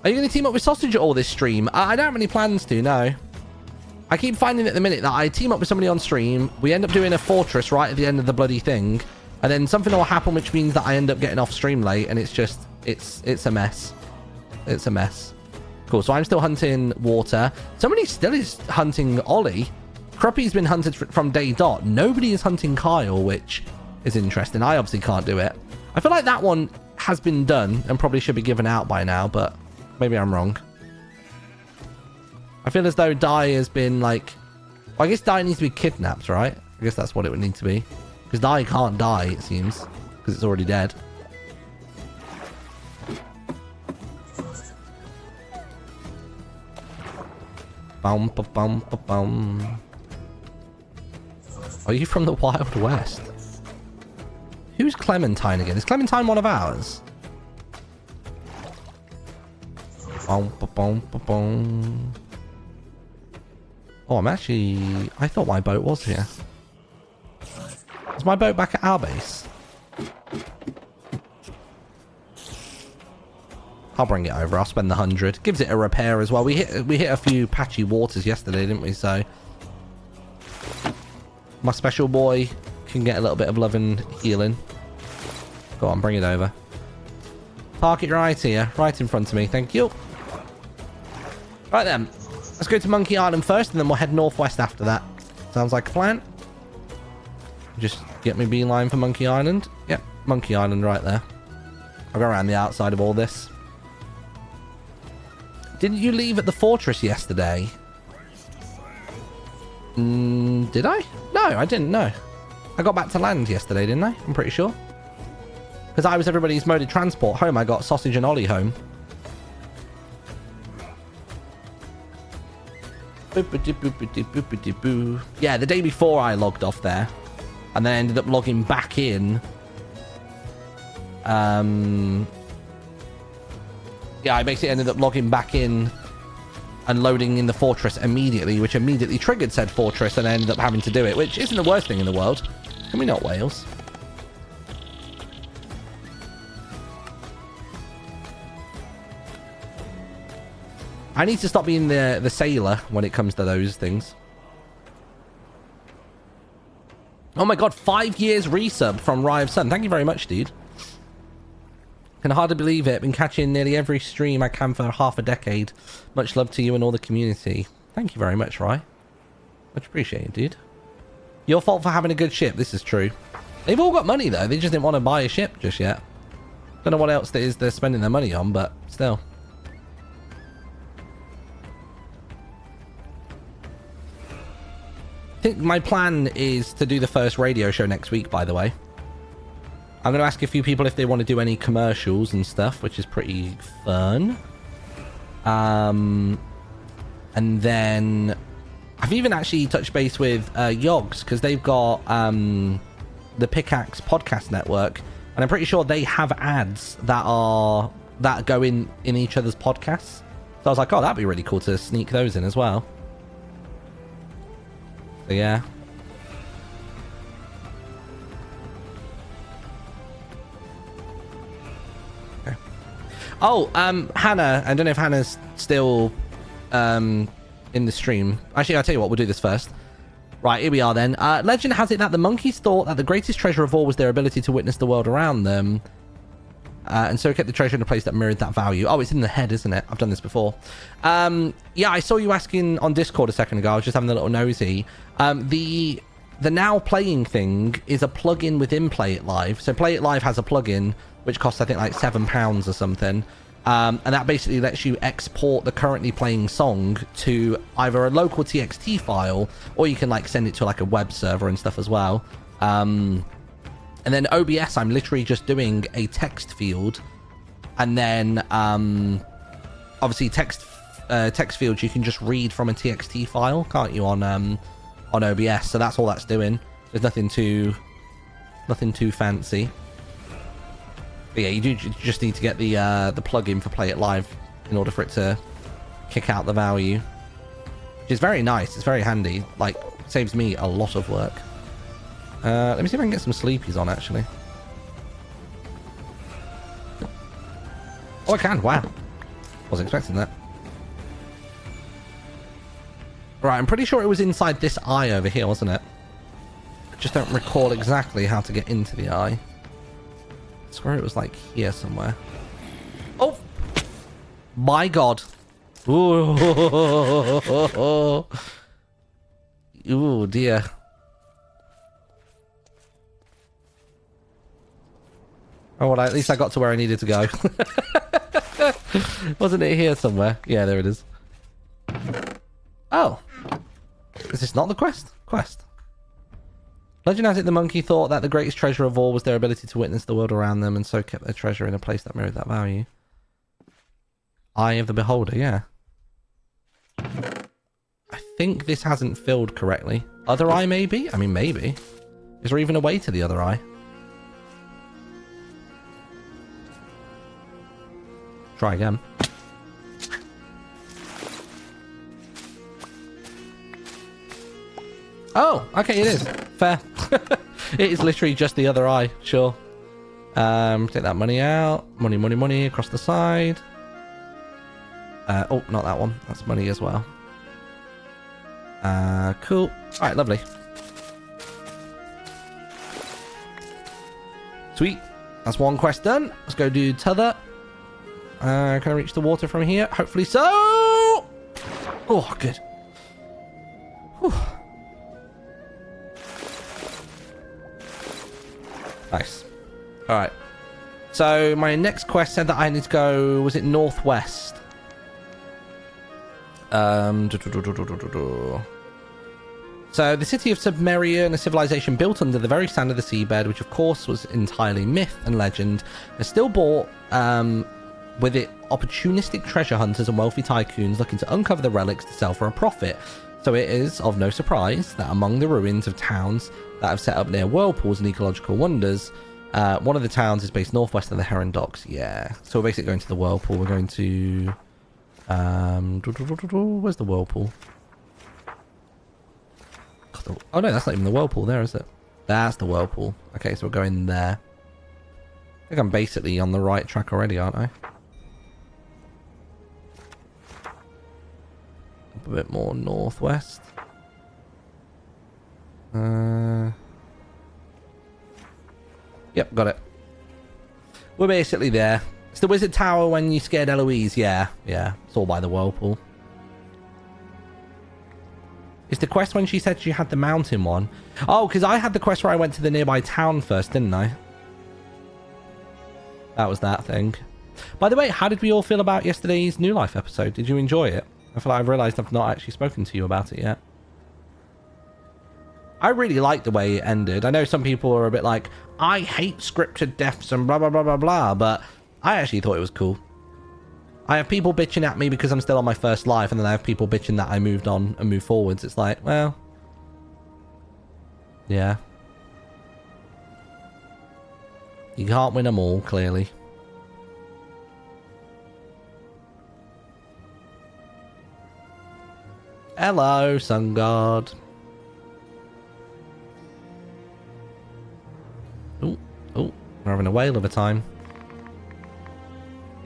Are you going to team up with Sausage at all this stream? I don't have any plans to, no. I keep finding at the minute that I team up with somebody on stream, we end up doing a fortress right at the end of the bloody thing, and then something will happen which means that I end up getting off stream late, and it's just, it's a mess. It's a mess. Cool, so I'm still hunting water. Somebody still is hunting Ollie. Cruppy's been hunted from day dot. Nobody is hunting Kyle, which is interesting. I obviously can't do it. I feel like that one has been done and probably should be given out by now, but maybe I'm wrong. I feel as though Dai has been like... Well, I guess Dai needs to be kidnapped, right? I guess that's what it would need to be. Because Dai can't die, it seems. Because it's already dead. Bum, ba, bum, ba, bum. Are you from the Wild West? Who's Clementine again? Is Clementine one of ours? Bum, ba, bum, ba, bum. Oh, I'm actually... I thought my boat was here. Is my boat back at our base? I'll bring it over. I'll spend the 100. Gives it a repair as well. We hit a few patchy waters yesterday, didn't we? So my special boy can get a little bit of love and healing. Go on, bring it over. Park it right here, right in front of me. Thank you. Right then. Let's go to Monkey Island first, and then we'll head northwest after that. Sounds like a plan. Just get me beeline for Monkey Island. Yep, Monkey Island right there. I'll go around the outside of all this. Didn't you leave at the fortress yesterday? Did I? No, I didn't, no. I got back to land yesterday, didn't I? I'm pretty sure. Because I was everybody's mode of transport home. I got Sausage and Ollie home. Yeah, the day before I logged off there. And then ended up logging back in. Yeah, I basically ended up logging back in and loading in the fortress immediately, which immediately triggered said fortress, and I ended up having to do it, which isn't the worst thing in the world. Can we not, Wales? I need to stop being the sailor when it comes to those things. Oh my god, 5 years resub from Rye of Sun. Thank you very much, dude. Can hardly believe it. Been catching nearly every stream I can for half a decade. Much love to you and all the community. Thank you very much, Rye. Much appreciated, dude. Your fault for having a good ship. This is true. They've all got money, though. They just didn't want to buy a ship just yet. Don't know what else it is they're spending their money on, but still. I think my plan is to do the first radio show next week, by the way. I'm going to ask a few people if they want to do any commercials and stuff, which is pretty fun. And then I've even actually touched base with Yogs, because they've got the Pickaxe Podcast Network, and I'm pretty sure they have ads that go in each other's podcasts. So I was like, oh, that'd be really cool to sneak those in as well. So yeah. Oh, Hannah, I don't know if Hannah's still in the stream. Actually, I'll tell you what, we'll do this first. Right, here we are then. Legend has it that the monkeys thought that the greatest treasure of all was their ability to witness the world around them. And so kept the treasure in a place that mirrored that value. Oh, it's in the head, isn't it? I've done this before. Yeah, I saw you asking on Discord a second ago. I was just having a little nosy. The now playing thing is a plugin within Play It Live. So Play It Live has a plugin which costs, I think, like £7 or something. And that basically lets you export the currently playing song to either a local TXT file, or you can like send it to like a web server and stuff as well. And then OBS, I'm literally just doing a text field, and then obviously text fields you can just read from a TXT file, can't you, on OBS? So that's all that's doing. There's nothing too fancy. But yeah, you just need to get the plugin for Play It Live in order for it to kick out the value, which is very nice. It's very handy. Like, saves me a lot of work. Let me see if I can get some sleepies on, actually. Oh, I can. Wow. Wasn't expecting that. Right, I'm pretty sure it was inside this eye over here, wasn't it? I just don't recall exactly how to get into the eye. I swear it was like here somewhere. Oh! My God. Ooh. Ooh, dear. Oh, well, at least I got to where I needed to go. Wasn't it here somewhere? Yeah, there it is. Oh. Is this not the quest? Quest. Legend has it the monkey thought that the greatest treasure of all was their ability to witness the world around them, and so kept their treasure in a place that mirrored that value. Eye of the beholder, yeah. I think this hasn't filled correctly. Other eye, maybe? I mean, maybe. Is there even a way to the other eye? Try again. Oh, okay, it is. Fair. It is literally just the other eye, sure. Take that money out. Money, money, money across the side. Oh, not that one. That's money as well. Cool. Alright, lovely. Sweet. That's one quest done. Let's go do t'other. Can I reach the water from here? Hopefully so. Oh, good. Whew. Nice. Alright. So my next quest said that I need to go, was it northwest? So the city of Sumerian, a civilization built under the very sand of the seabed, which of course was entirely myth and legend, has still brought with it opportunistic treasure hunters and wealthy tycoons looking to uncover the relics to sell for a profit. So it is of no surprise that among the ruins of towns that have set up near whirlpools and ecological wonders, one of the towns is based northwest of the Heron Docks. Yeah, so we're basically going to the whirlpool. We're going to where's the whirlpool? Oh no, that's not even the whirlpool there, is it? That's the whirlpool. Okay, so we're going there. I think I'm basically on the right track already, aren't I? Up a bit more northwest. Yep, got it. We're basically there. It's the Wizard Tower when you scared Eloise. Yeah, yeah. It's all by the whirlpool. It's the quest when she said she had the mountain one. Oh, because I had the quest where I went to the nearby town first, didn't I? That was that thing. By the way, how did we all feel about yesterday's New Life episode? Did you enjoy it? I feel like I've realised I've not actually spoken to you about it yet. I really liked the way it ended. I know some people are a bit like, I hate scripted deaths and blah, blah, blah, blah, blah, but I actually thought it was cool. I have people bitching at me because I'm still on my first life, and then I have people bitching that I moved on and moved forwards. It's like, well, yeah. You can't win them all, clearly. Hello, Sun God. Oh, we're having a whale of a time.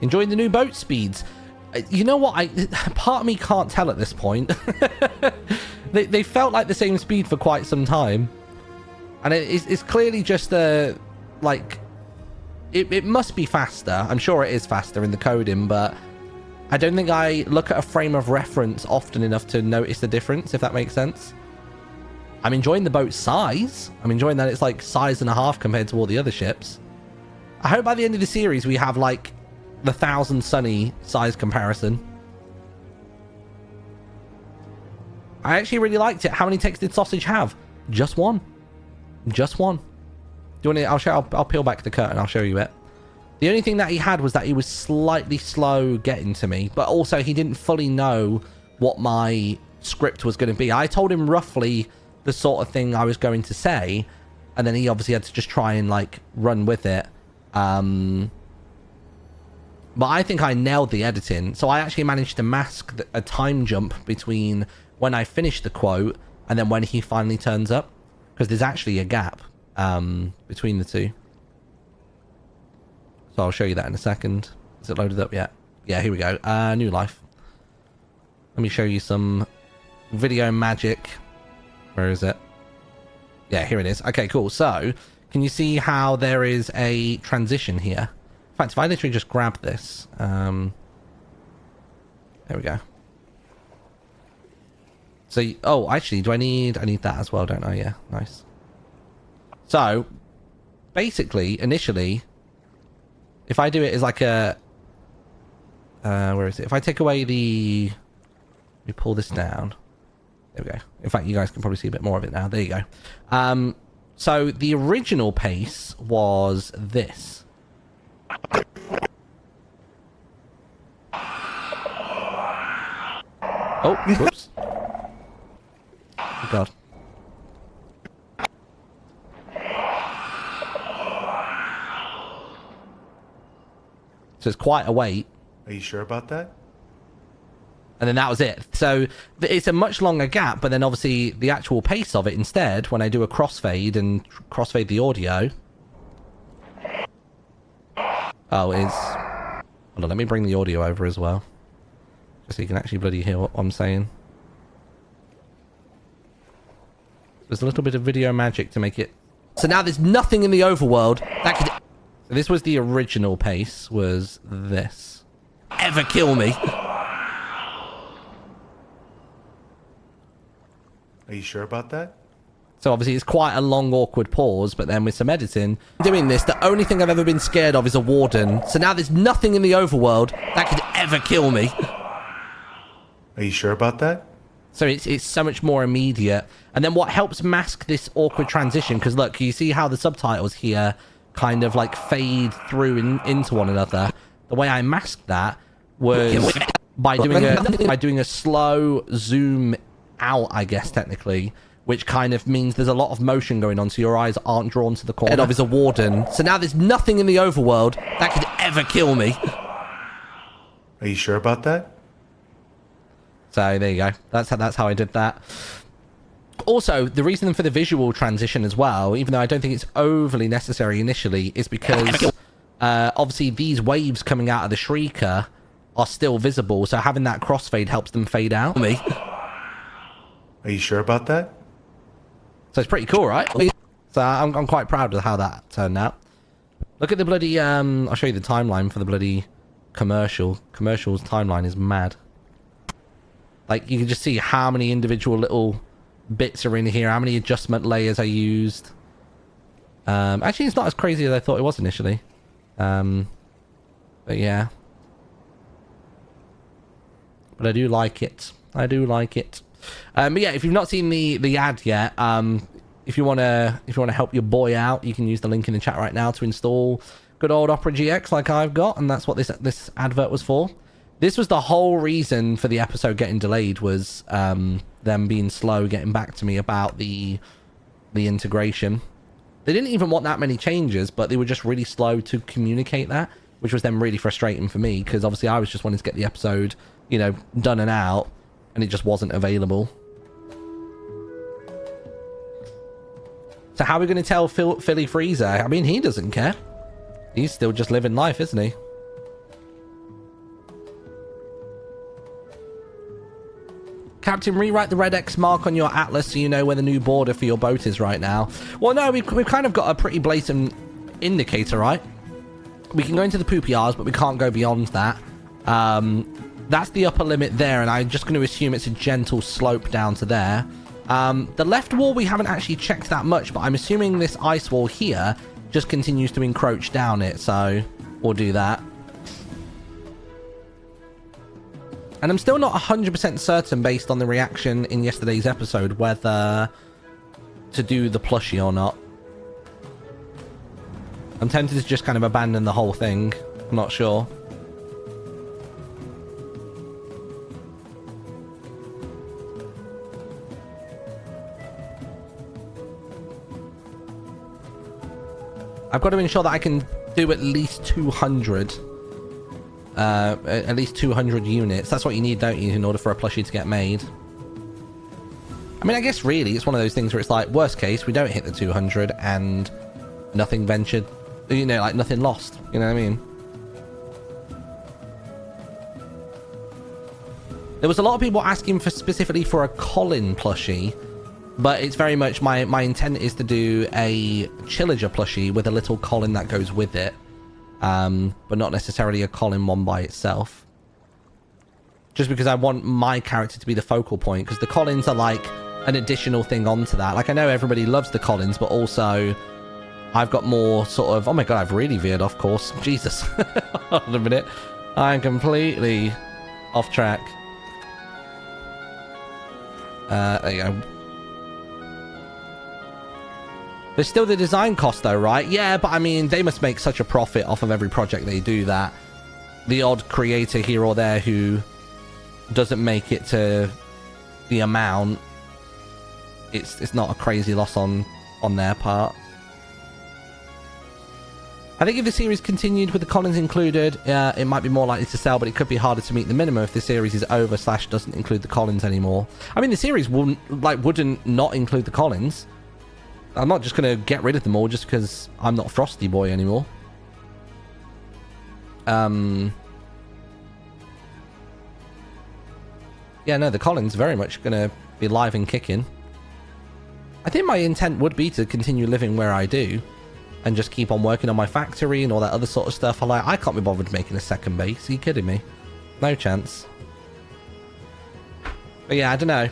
Enjoying the new boat speeds. You know what? Part of me can't tell at this point. They felt like the same speed for quite some time. And it's clearly just like... It must be faster. I'm sure it is faster in the coding, but I don't think I look at a frame of reference often enough to notice the difference, if that makes sense. I'm enjoying the boat's size. I'm enjoying that it's like size and a half compared to all the other ships. I hope by the end of the series we have like the 1000 Sunny size comparison. I actually really liked it. How many ticks did Sausage have? Just one. Just one. Do you want to? I'll peel back the curtain. I'll show you it. The only thing that he had was that he was slightly slow getting to me, but also he didn't fully know what my script was going to be. I told him roughly the sort of thing I was going to say, and then he obviously had to just try and like run with it. But I think I nailed the editing. So I actually managed to mask a time jump between when I finished the quote and then when he finally turns up, because there's actually a gap between the two. So I'll show you that in a second. Is it loaded up yet? Yeah, here we go. New life. Let me show you some video magic. Where is it? Yeah, here it is. Okay, cool. So can you see how there is a transition here? In fact, if I literally just grab this, there we go. So, oh, actually, I need that as well, don't I? Yeah, nice. So, basically, initially, if I do it as like a, where is it? If I take away the, let me pull this down. There we go. In fact, you guys can probably see a bit more of it now. There you go. So the original pace was this. Oh, whoops. Oh, God. So it's quite a wait. Are you sure about that? And then that was it. So it's a much longer gap, but then obviously the actual pace of it instead, when I do a crossfade and crossfade the audio. Oh, is... Hold on, let me bring the audio over as well. Just so you can actually bloody hear what I'm saying. There's a little bit of video magic to make it... So now there's nothing in the overworld that could... So this was the original pace, was this. Ever kill me. Are you sure about that? So obviously it's quite a long, awkward pause, but then with some editing... Doing this, the only thing I've ever been scared of is a warden. So now there's nothing in the overworld that could ever kill me. Are you sure about that? So it's so much more immediate. And then what helps mask this awkward transition, because look, you see how the subtitles here kind of like fade through into one another. The way I masked that was by doing a slow zoom out, I guess, technically, which kind of means there's a lot of motion going on, so your eyes aren't drawn to the corner. Head of is a warden. So now there's nothing in the overworld that could ever kill me. Are you sure about that? So there you go. That's how I did that. Also, the reason for the visual transition as well, even though I don't think it's overly necessary initially, is because obviously these waves coming out of the Shrieker are still visible, so having that crossfade helps them fade out. Me. Are you sure about that? So it's pretty cool, right? So I'm quite proud of how that turned out. Look at the bloody... I'll show you the timeline for the bloody commercial. Commercial's timeline is mad. Like, you can just see how many individual little bits are in here, how many adjustment layers I used. Actually, it's not as crazy as I thought it was initially. But yeah. But I do like it. I do like it. But yeah, if you've not seen the ad yet, if you wanna help your boy out, you can use the link in the chat right now to install good old Opera GX like I've got, and that's what this advert was for. This was the whole reason for the episode getting delayed, was them being slow getting back to me about the integration. They didn't even want that many changes, but they were just really slow to communicate that, which was then really frustrating for me, because obviously I was just wanting to get the episode, you know, done and out, and it just wasn't available. So how are we going to tell Philly Freezer? I mean, he doesn't care. He's still just living life, isn't he? Captain, rewrite the red X mark on your atlas so you know where the new border for your boat is right now. Well, no, we've kind of got a pretty blatant indicator, right? We can go into the poopy R's, but we can't go beyond that. That's the upper limit there, and I'm just going to assume it's a gentle slope down to there. The left wall, we haven't actually checked that much, but I'm assuming this ice wall here just continues to encroach down it, so we'll do that. And I'm still not 100% certain, based on the reaction in yesterday's episode, whether to do the plushie or not. I'm tempted to just kind of abandon the whole thing. I'm not sure. I've got to ensure that I can do at least 200. At least 200 units. That's what you need, don't you, in order for a plushie to get made. I mean, I guess really it's one of those things where it's like, worst case, we don't hit the 200 and nothing ventured. You know, like nothing lost. You know what I mean? There was a lot of people asking for specifically for a Colin plushie, but it's very much my intent is to do a Chillager plushie with a little Colin that goes with it. But not necessarily a Colin one by itself. Just because I want my character to be the focal point, because the Collins are like an additional thing onto that. Like, I know everybody loves the Collins, but also I've got more sort of... Oh my god, I've really veered off course. Jesus. Hold on a minute. I'm completely off track. There you go. There's still the design cost though, right? Yeah, but I mean, they must make such a profit off of every project they do that the odd creator here or there who doesn't make it to the amount, it's not a crazy loss on their part. I think if the series continued with the Collins included, it might be more likely to sell, but it could be harder to meet the minimum if the series is over / doesn't include the Collins anymore. I mean, the series wouldn't not include the Collins. I'm not just going to get rid of them all just because I'm not Frosty Boy anymore. Yeah, no, the Collins very much going to be live and kicking. I think my intent would be to continue living where I do and just keep on working on my factory and all that other sort of stuff. I can't be bothered making a second base. Are you kidding me? No chance. But yeah, I don't know.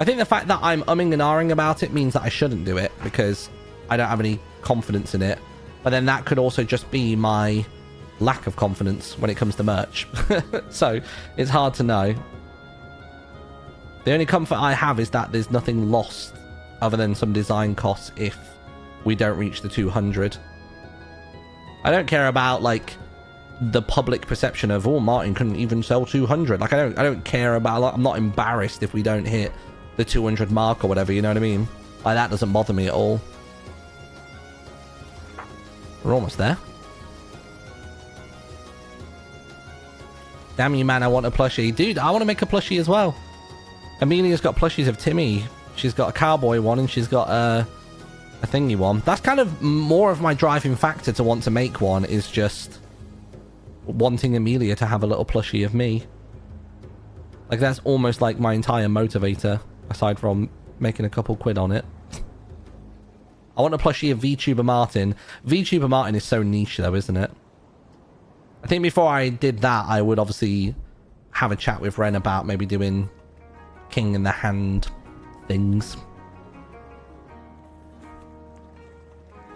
I think the fact that I'm umming and ahhing about it means that I shouldn't do it because I don't have any confidence in it. But then that could also just be my lack of confidence when it comes to merch. So it's hard to know. The only comfort I have is that there's nothing lost other than some design costs if we don't reach the 200. I don't care about like the public perception of, oh, Martin couldn't even sell 200. Like I don't care about, like, I'm not embarrassed if we don't hit the 200 mark or whatever, you know what I mean? Like, that doesn't bother me at all. We're almost there. Damn you, man, I want a plushie. Dude, I want to make a plushie as well. Amelia's got plushies of Timmy. She's got a cowboy one and she's got a thingy one. That's kind of more of my driving factor to want to make one, is just wanting Amelia to have a little plushie of me. Like, that's almost like my entire motivator, aside from making a couple quid on it. I want a plushie of VTuber Martin. VTuber Martin is so niche though, isn't it? I think before I did that, I would obviously have a chat with Ren about maybe doing King in the Hand things.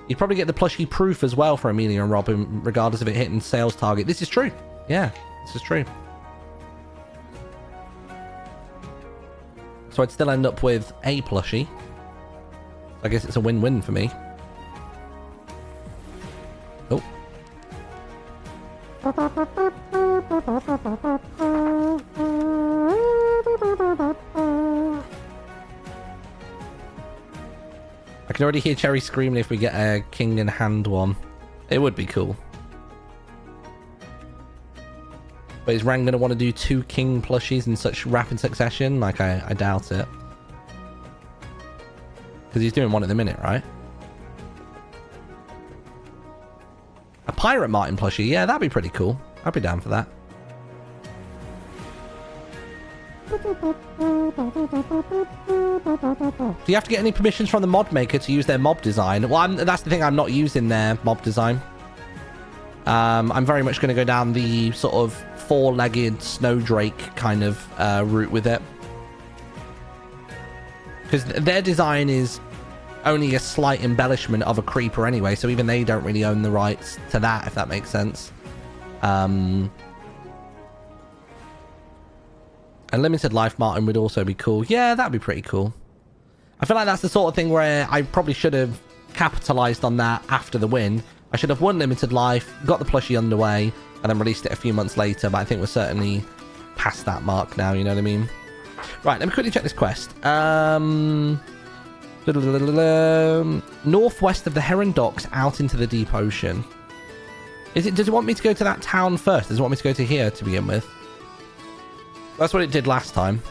You'd probably get the plushie proof as well for Amelia and Robin, regardless of it hitting sales target. This is true. Yeah, this is true. So I'd still end up with a plushie. I guess it's a win-win for me. Oh. I can already hear Cherry screaming if we get a King in Hand one. It would be cool. But is Ran going to want to do 2 King plushies in such rapid succession? Like, I doubt it. Because he's doing one at the minute, right? A Pirate Martin plushie? Yeah, that'd be pretty cool. I'd be down for that. Do you have to get any permissions from the mod maker to use their mob design? Well, that's the thing. I'm not using their mob design. I'm very much going to go down the sort of four-legged snowdrake kind of route with it. Because their design is only a slight embellishment of a creeper anyway, so even they don't really own the rights to that, if that makes sense. A limited life Martin would also be cool. Yeah, that'd be pretty cool. I feel like that's the sort of thing where I probably should have capitalized on that after the win. I should have won limited life, got the plushie underway, and then released it a few months later, but I think we're certainly past that mark now, you know what I mean? Right, let me quickly check this quest. Northwest of the Heron Docks, out into the deep ocean. Does it want me to go to that town first? Does it want me to go to here to begin with? That's what it did last time.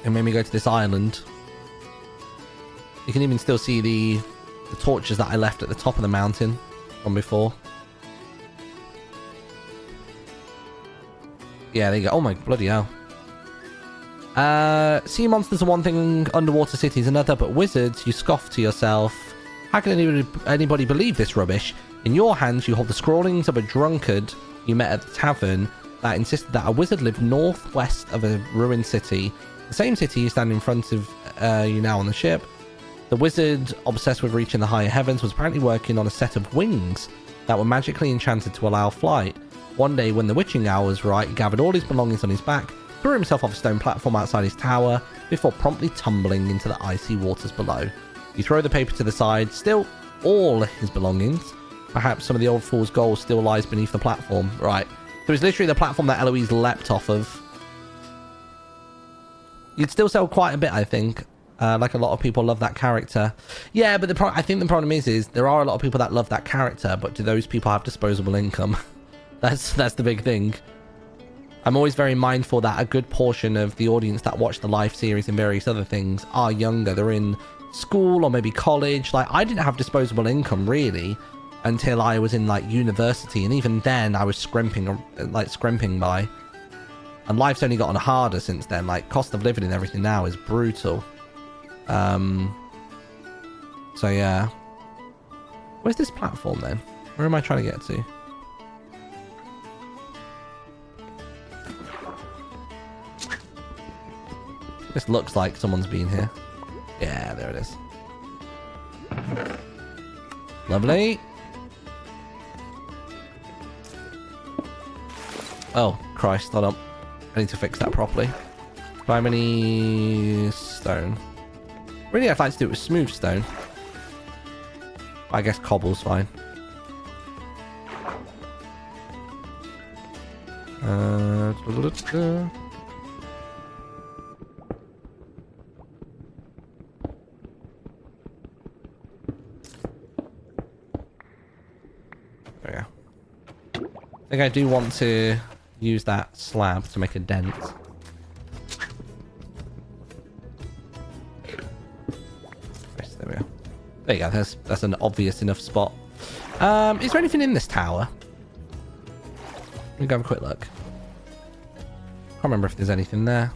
It made me go to this island. You can even still see the torches that I left at the top of the mountain from before. Yeah, there you go. Oh my bloody hell. Sea monsters are one thing, underwater cities another, but wizards, you scoff to yourself. How can anybody believe this rubbish? In your hands, you hold the scrawlings of a drunkard you met at the tavern that insisted that a wizard lived northwest of a ruined city. The same city you stand in front of you now on the ship. The wizard, obsessed with reaching the higher heavens, was apparently working on a set of wings that were magically enchanted to allow flight. One day, when the witching hour was right, he gathered all his belongings on his back, threw himself off a stone platform outside his tower, before promptly tumbling into the icy waters below. You throw the paper to the side, still all his belongings. Perhaps some of the old fool's gold still lies beneath the platform. Right. So it's literally the platform that Eloise leapt off of. You'd still sell quite a bit, I think. Like a lot of people love that character. Yeah, but I think the problem is there are a lot of people that love that character, but do those people have disposable income? That's the big thing. I'm always very mindful that a good portion of the audience that watch the live series and various other things are younger. They're in school or maybe college. Like, I didn't have disposable income really until I was in like university, and even then I was scrimping by. And life's only gotten harder since then. Like, cost of living and everything now is brutal. So yeah. Where's this platform then? Where am I trying to get to? This looks like someone's been here. Yeah, there it is. Lovely. Oh, Christ, hold on. I need to fix that properly. Do I have any stone? Really, I'd like to do it with smooth stone. I guess cobble's fine. There we go. I think I do want to use that slab to make a dent. Yes, there we go. There you go. That's an obvious enough spot. Is there anything in this tower? Let me go have a quick look. Can't remember if there's anything there.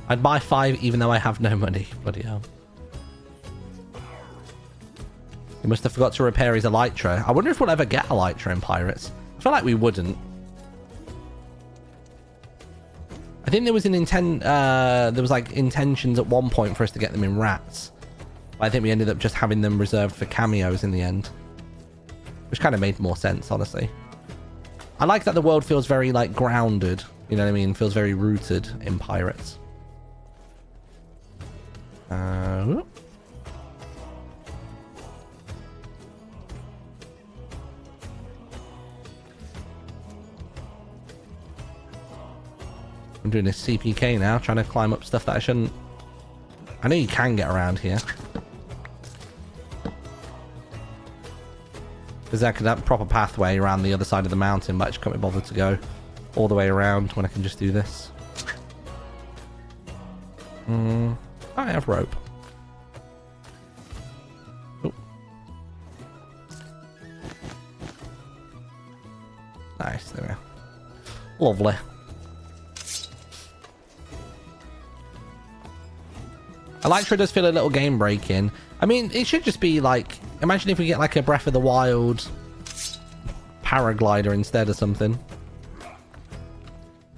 I'd buy 5 even though I have no money. Bloody hell. He must have forgot to repair his elytra. I wonder if we'll ever get elytra in Pirates. I feel like we wouldn't. I think there was like intentions at one point for us to get them in Rats. But I think we ended up just having them reserved for cameos in the end. Which kind of made more sense, honestly. I like that the world feels very like grounded. You know what I mean? Feels very rooted in Pirates. I'm doing this CPK now, trying to climb up stuff that I shouldn't. I know you can get around here. There's that proper pathway around the other side of the mountain, but I just can't be bothered to go all the way around when I can just do this. I have rope. Oh. Nice, there we go. Lovely. Elytra does feel a little game breaking. I mean, it should just be like, imagine if we get like a Breath of the Wild paraglider instead or something.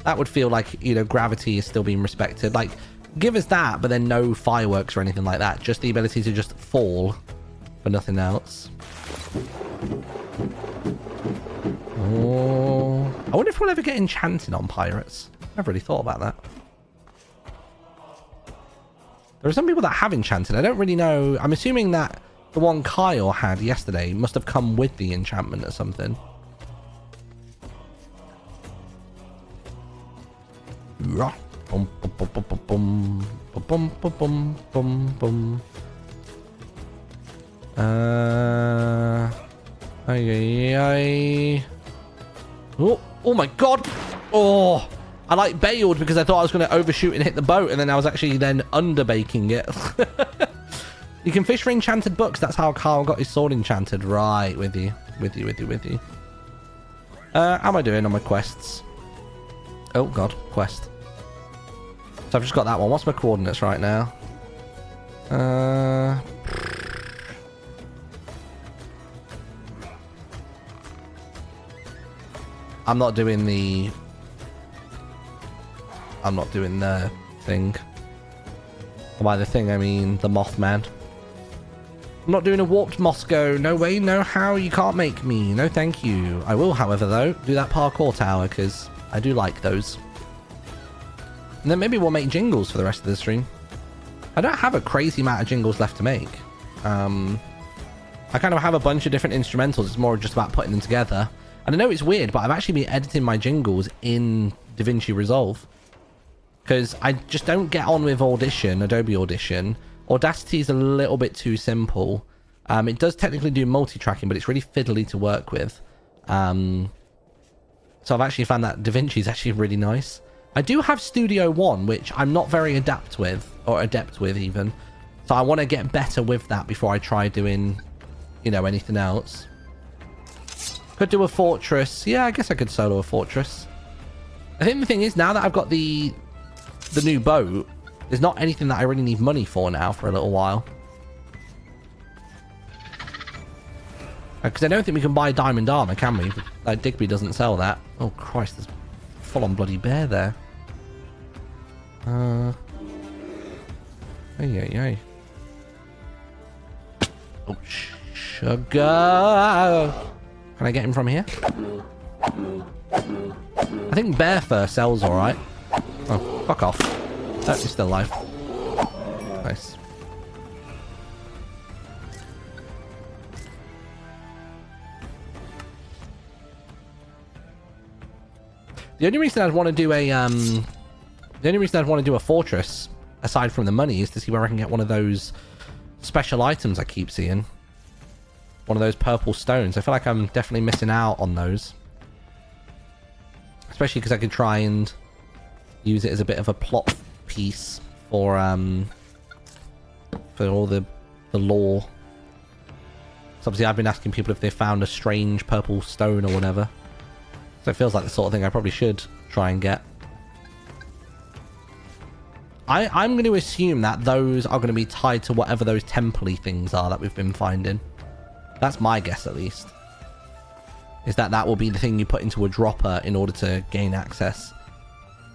That would feel like, you know, gravity is still being respected. Like, give us that, but then no fireworks or anything like that. Just the ability to just fall for nothing else. Oh, I wonder if we'll ever get enchanted on pirates. I've really thought about that. There are some people that have enchanted. I don't really know. I'm assuming that the one Kyle had yesterday must have come with the enchantment or something. Bum, bum, bum, bum, bum, bum, bum, bum, bum. Oh my god. Oh, I like bailed because I thought I was going to overshoot and hit the boat, and then I was actually then underbaking it. You can fish for enchanted books. That's how Carl got his sword enchanted. Right, with you. How am I doing on my quests? Oh god, quest. So I've just got that one. What's my coordinates right now? I'm not doing the thing. And by the thing, I mean the Mothman. I'm not doing a warped Moscow. No way, no how. You can't make me. No thank you. I will, however, though, do that parkour tower because I do like those. And then maybe we'll make jingles for the rest of the stream. I don't have a crazy amount of jingles left to make. I kind of have a bunch of different instrumentals. It's more just about putting them together. And I know it's weird, but I've actually been editing my jingles in DaVinci Resolve. Because I just don't get on with Adobe Audition. Audacity is a little bit too simple. It does technically do multi-tracking, but it's really fiddly to work with. So I've actually found that DaVinci is actually really nice. I do have Studio One, which I'm not very adept with even. So I want to get better with that before I try doing, you know, anything else. Could do a fortress. Yeah, I guess I could solo a fortress. I think the thing is, now that I've got the new boat, there's not anything that I really need money for now for a little while. Because I don't think we can buy diamond armor, can we? Like, Digby doesn't sell that. Oh, Christ, there's full-on bloody bear there. Hey. Oh, sugar. Can I get him from here? I think bear fur sells alright. Oh, fuck off. Oh, he's still alive. Nice. The only reason I'd want to do a fortress, aside from the money, is to see where I can get one of those special items I keep seeing. One of those purple stones. I feel like I'm definitely missing out on those. Especially because I could try and use it as a bit of a plot piece for all the lore. So obviously I've been asking people if they found a strange purple stone or whatever. So it feels like the sort of thing I probably should try and get. I'm going to assume that those are going to be tied to whatever those temple-y things are that we've been finding. That's my guess, at least. Is that will be the thing you put into a dropper in order to gain access.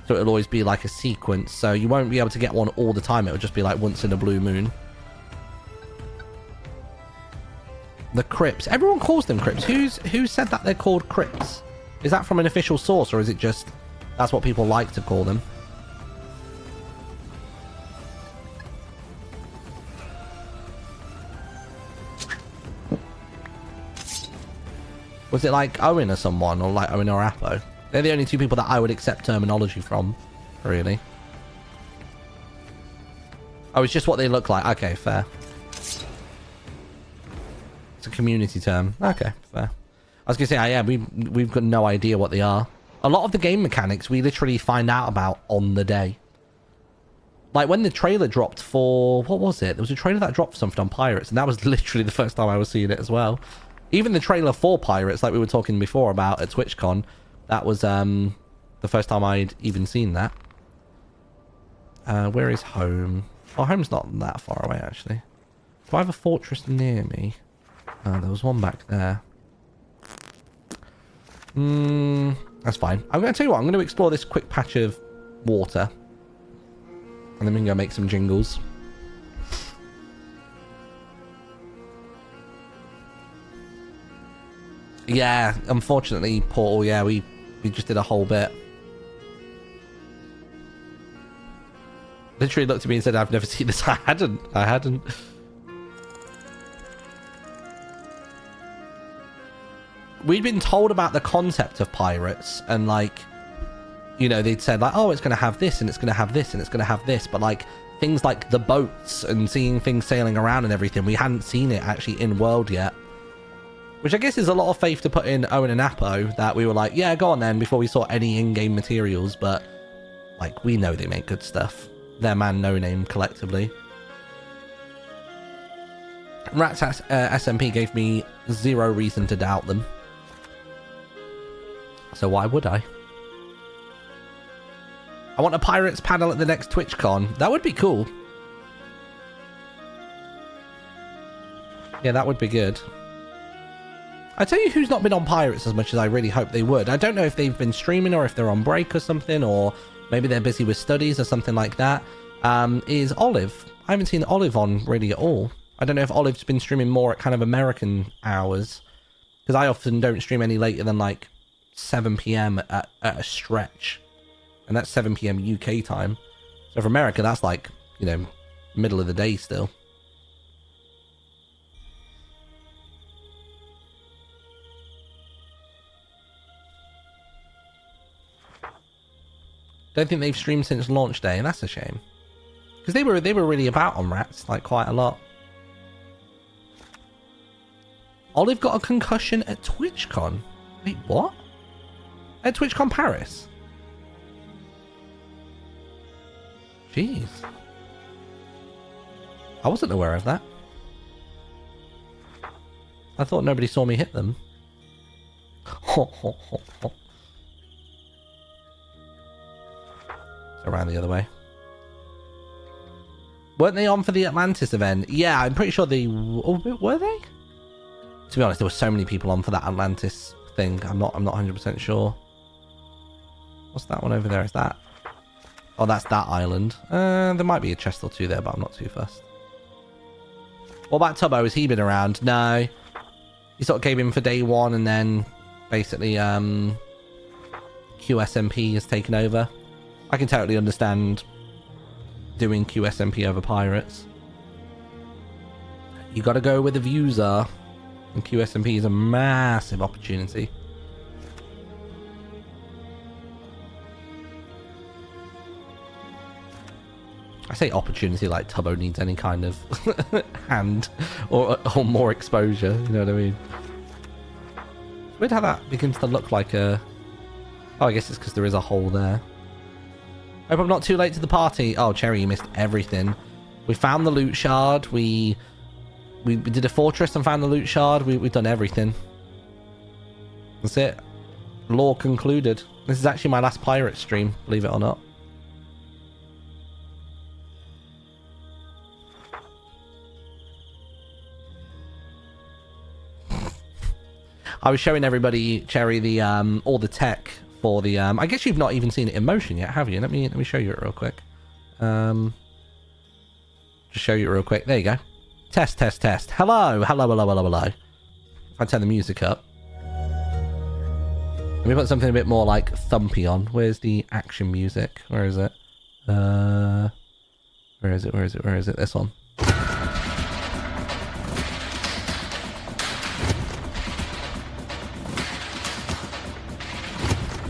So it'll always be like a sequence. So you won't be able to get one all the time. It'll just be like once in a blue moon. The crypts. Everyone calls them crypts. Who said that they're called crypts? Is that from an official source, or is it just that's what people like to call them? Was it like Owen or someone, or like Owen or Apo? They're the only two people that I would accept terminology from, really. Oh, it's just what they look like. Okay, fair. It's a community term. Okay, fair. I was going to say, yeah, we've got no idea what they are. A lot of the game mechanics we literally find out about on the day. Like when the trailer dropped for... What was it? There was a trailer that dropped for something on Pirates, and that was literally the first time I was seeing it as well. Even the trailer for Pirates, like we were talking before about at TwitchCon, that was the first time I'd even seen that. Where is home? Oh, home's not that far away, actually. Do I have a fortress near me? There was one back there. That's fine. I'm going to tell you what, I'm going to explore this quick patch of water. And then we can go make some jingles. Yeah, unfortunately, Portal, yeah, we just did a whole bit. Literally looked at me and said, I've never seen this. I hadn't. We'd been told about the concept of pirates, and like, you know, they'd said like, oh, it's going to have this, and it's going to have this, and it's going to have this, but like things like the boats and seeing things sailing around and everything, we hadn't seen it actually in world yet. Which I guess is a lot of faith to put in Owen and Apo, that we were like, yeah, go on then, before we saw any in-game materials, but like, we know they make good stuff. Their man No Name collectively. Rats SMP gave me zero reason to doubt them. So why would I? I want a Pirates panel at the next TwitchCon. That would be cool. Yeah, that would be good. I tell you who's not been on Pirates as much as I really hope they would. I don't know if they've been streaming or if they're on break or something, or maybe they're busy with studies or something like that. Is Olive. I haven't seen Olive on really at all. I don't know if Olive's been streaming more at kind of American hours, because I often don't stream any later than like 7 p.m. at a stretch, and that's 7 p.m. UK time. So for America, that's like, you know, middle of the day still. Don't think they've streamed since launch day, and that's a shame. Because they were really about on Rats, like quite a lot. Olive got a concussion at TwitchCon. Wait, what? At TwitchCon Paris? Jeez. I wasn't aware of that. I thought nobody saw me hit them. Around the other way. Weren't they on for the Atlantis event? Yeah, I'm pretty sure they... Oh, were they? To be honest, there were so many people on for that Atlantis thing. I'm not 100% sure. What's that one over there? Is that... Oh, that's that island. There might be a chest or two there, but I'm not too fussed. What about Tubbo? Has he been around? No. He sort of came in for day one, and then basically QSMP has taken over. I can totally understand doing QSMP over Pirates. You gotta go where the views are. And QSMP is a massive opportunity. I say opportunity like Tubbo needs any kind of hand or more exposure, you know what I mean? It's weird how that begins to look like a... Oh, I guess it's because there is a hole there. Hope I'm not too late to the party. Oh, Cherry, you missed everything. We found the loot shard. We did a fortress and found the loot shard. We've done everything. That's it. Lore concluded. This is actually my last pirate stream, believe it or not. I was showing everybody, Cherry, the all the tech for the I guess you've not even seen it in motion yet, have you? Let me show you it real quick. Just show you it real quick. There you go. Test. Hello. If I turn the music up. Let me put something a bit more like thumpy on. Where's the action music? Where is it? Where is it? This one.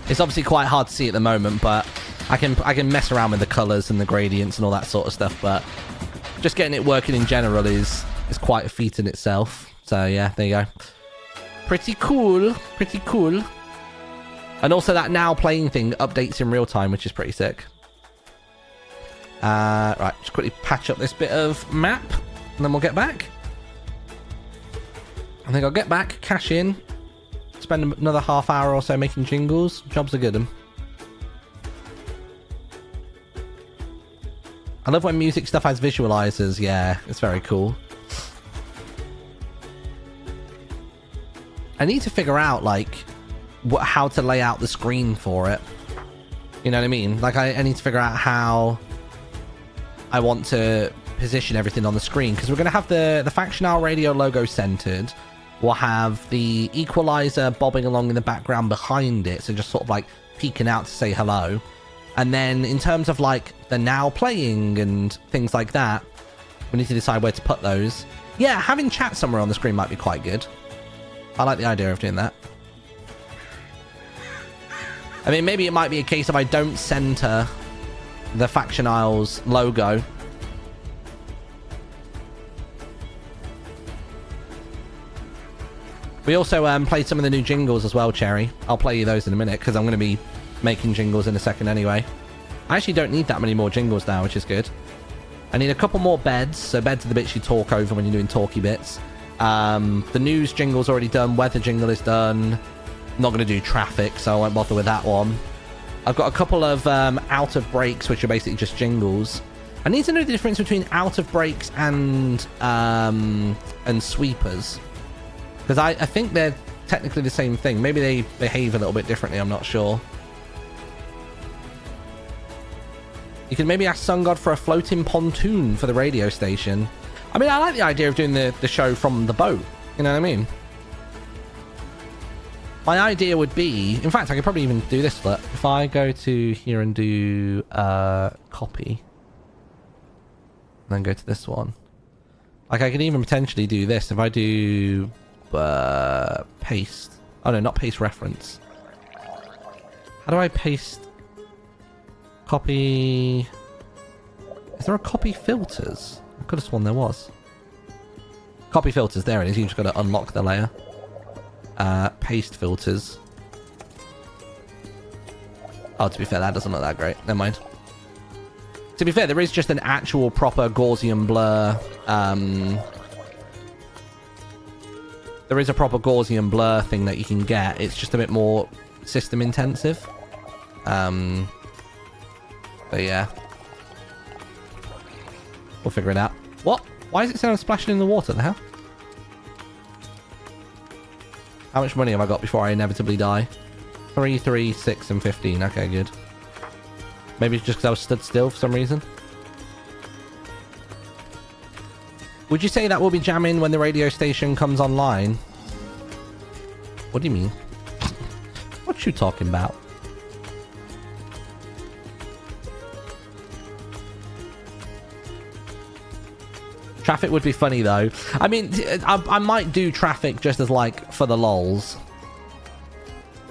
It's obviously quite hard to see at the moment, but I can mess around with the colours and the gradients and all that sort of stuff, but just getting it working in general is quite a feat in itself. So yeah, there you go. Pretty cool. And also that now playing thing updates in real time, which is pretty sick. Right, just quickly patch up this bit of map, and then we'll get back. I think I'll get back, cash in, spend another half hour or so making jingles. Jobs are good. I love when music stuff has visualizers. Yeah, it's very cool. I need to figure out, like, how to lay out the screen for it. You know what I mean? Like, I need to figure out how I want to position everything on the screen, because we're going to have the Faction Isle Radio logo centered. We'll have the equalizer bobbing along in the background behind it, so just sort of like peeking out to say hello. And then in terms of like the now playing and things like that, we need to decide where to put those. Yeah, having chat somewhere on the screen might be quite good. I like the idea of doing that. I mean, maybe it might be a case of I don't center the Faction Isles logo. We also played some of the new jingles as well, Cherry. I'll play you those in a minute, because I'm going to be making jingles in a second anyway. I actually don't need that many more jingles now, which is good. I need a couple more beds. So beds are the bits you talk over when you're doing talky bits. The news jingle's already done. Weather jingle is done. I'm not going to do traffic, so I won't bother with that one. I've got a couple of out of breaks, which are basically just jingles. I need to know the difference between out of breaks and sweepers. Because I think they're technically the same thing. Maybe they behave a little bit differently, I'm not sure. You can maybe ask Sun God for a floating pontoon for the radio station. I mean, I like the idea of doing the show from the boat. You know what I mean? My idea would be... In fact, I could probably even do this. Look, if I go to here and do copy. And then go to this one. Like, I could even potentially do this. If I do... paste. Oh no, not paste reference. How do I paste? Copy. Is there a copy filters? I could have sworn there was. Copy filters, there it is. You just got to unlock the layer. Paste filters. Oh, to be fair, that doesn't look that great. Never mind. To be fair, there is just an actual proper Gaussian blur. There is a proper Gaussian blur thing that you can get. It's just a bit more system intensive. But yeah. We'll figure it out. What? Why is it sound splashing in the water? The hell? How much money have I got before I inevitably die? 3, 3, 6, and 15. Okay, good. Maybe it's just because I was stood still for some reason. Would you say that will be jamming when the radio station comes online? What do you mean? What you talking about? Traffic would be funny though. I mean, I might do traffic just as like for the lols.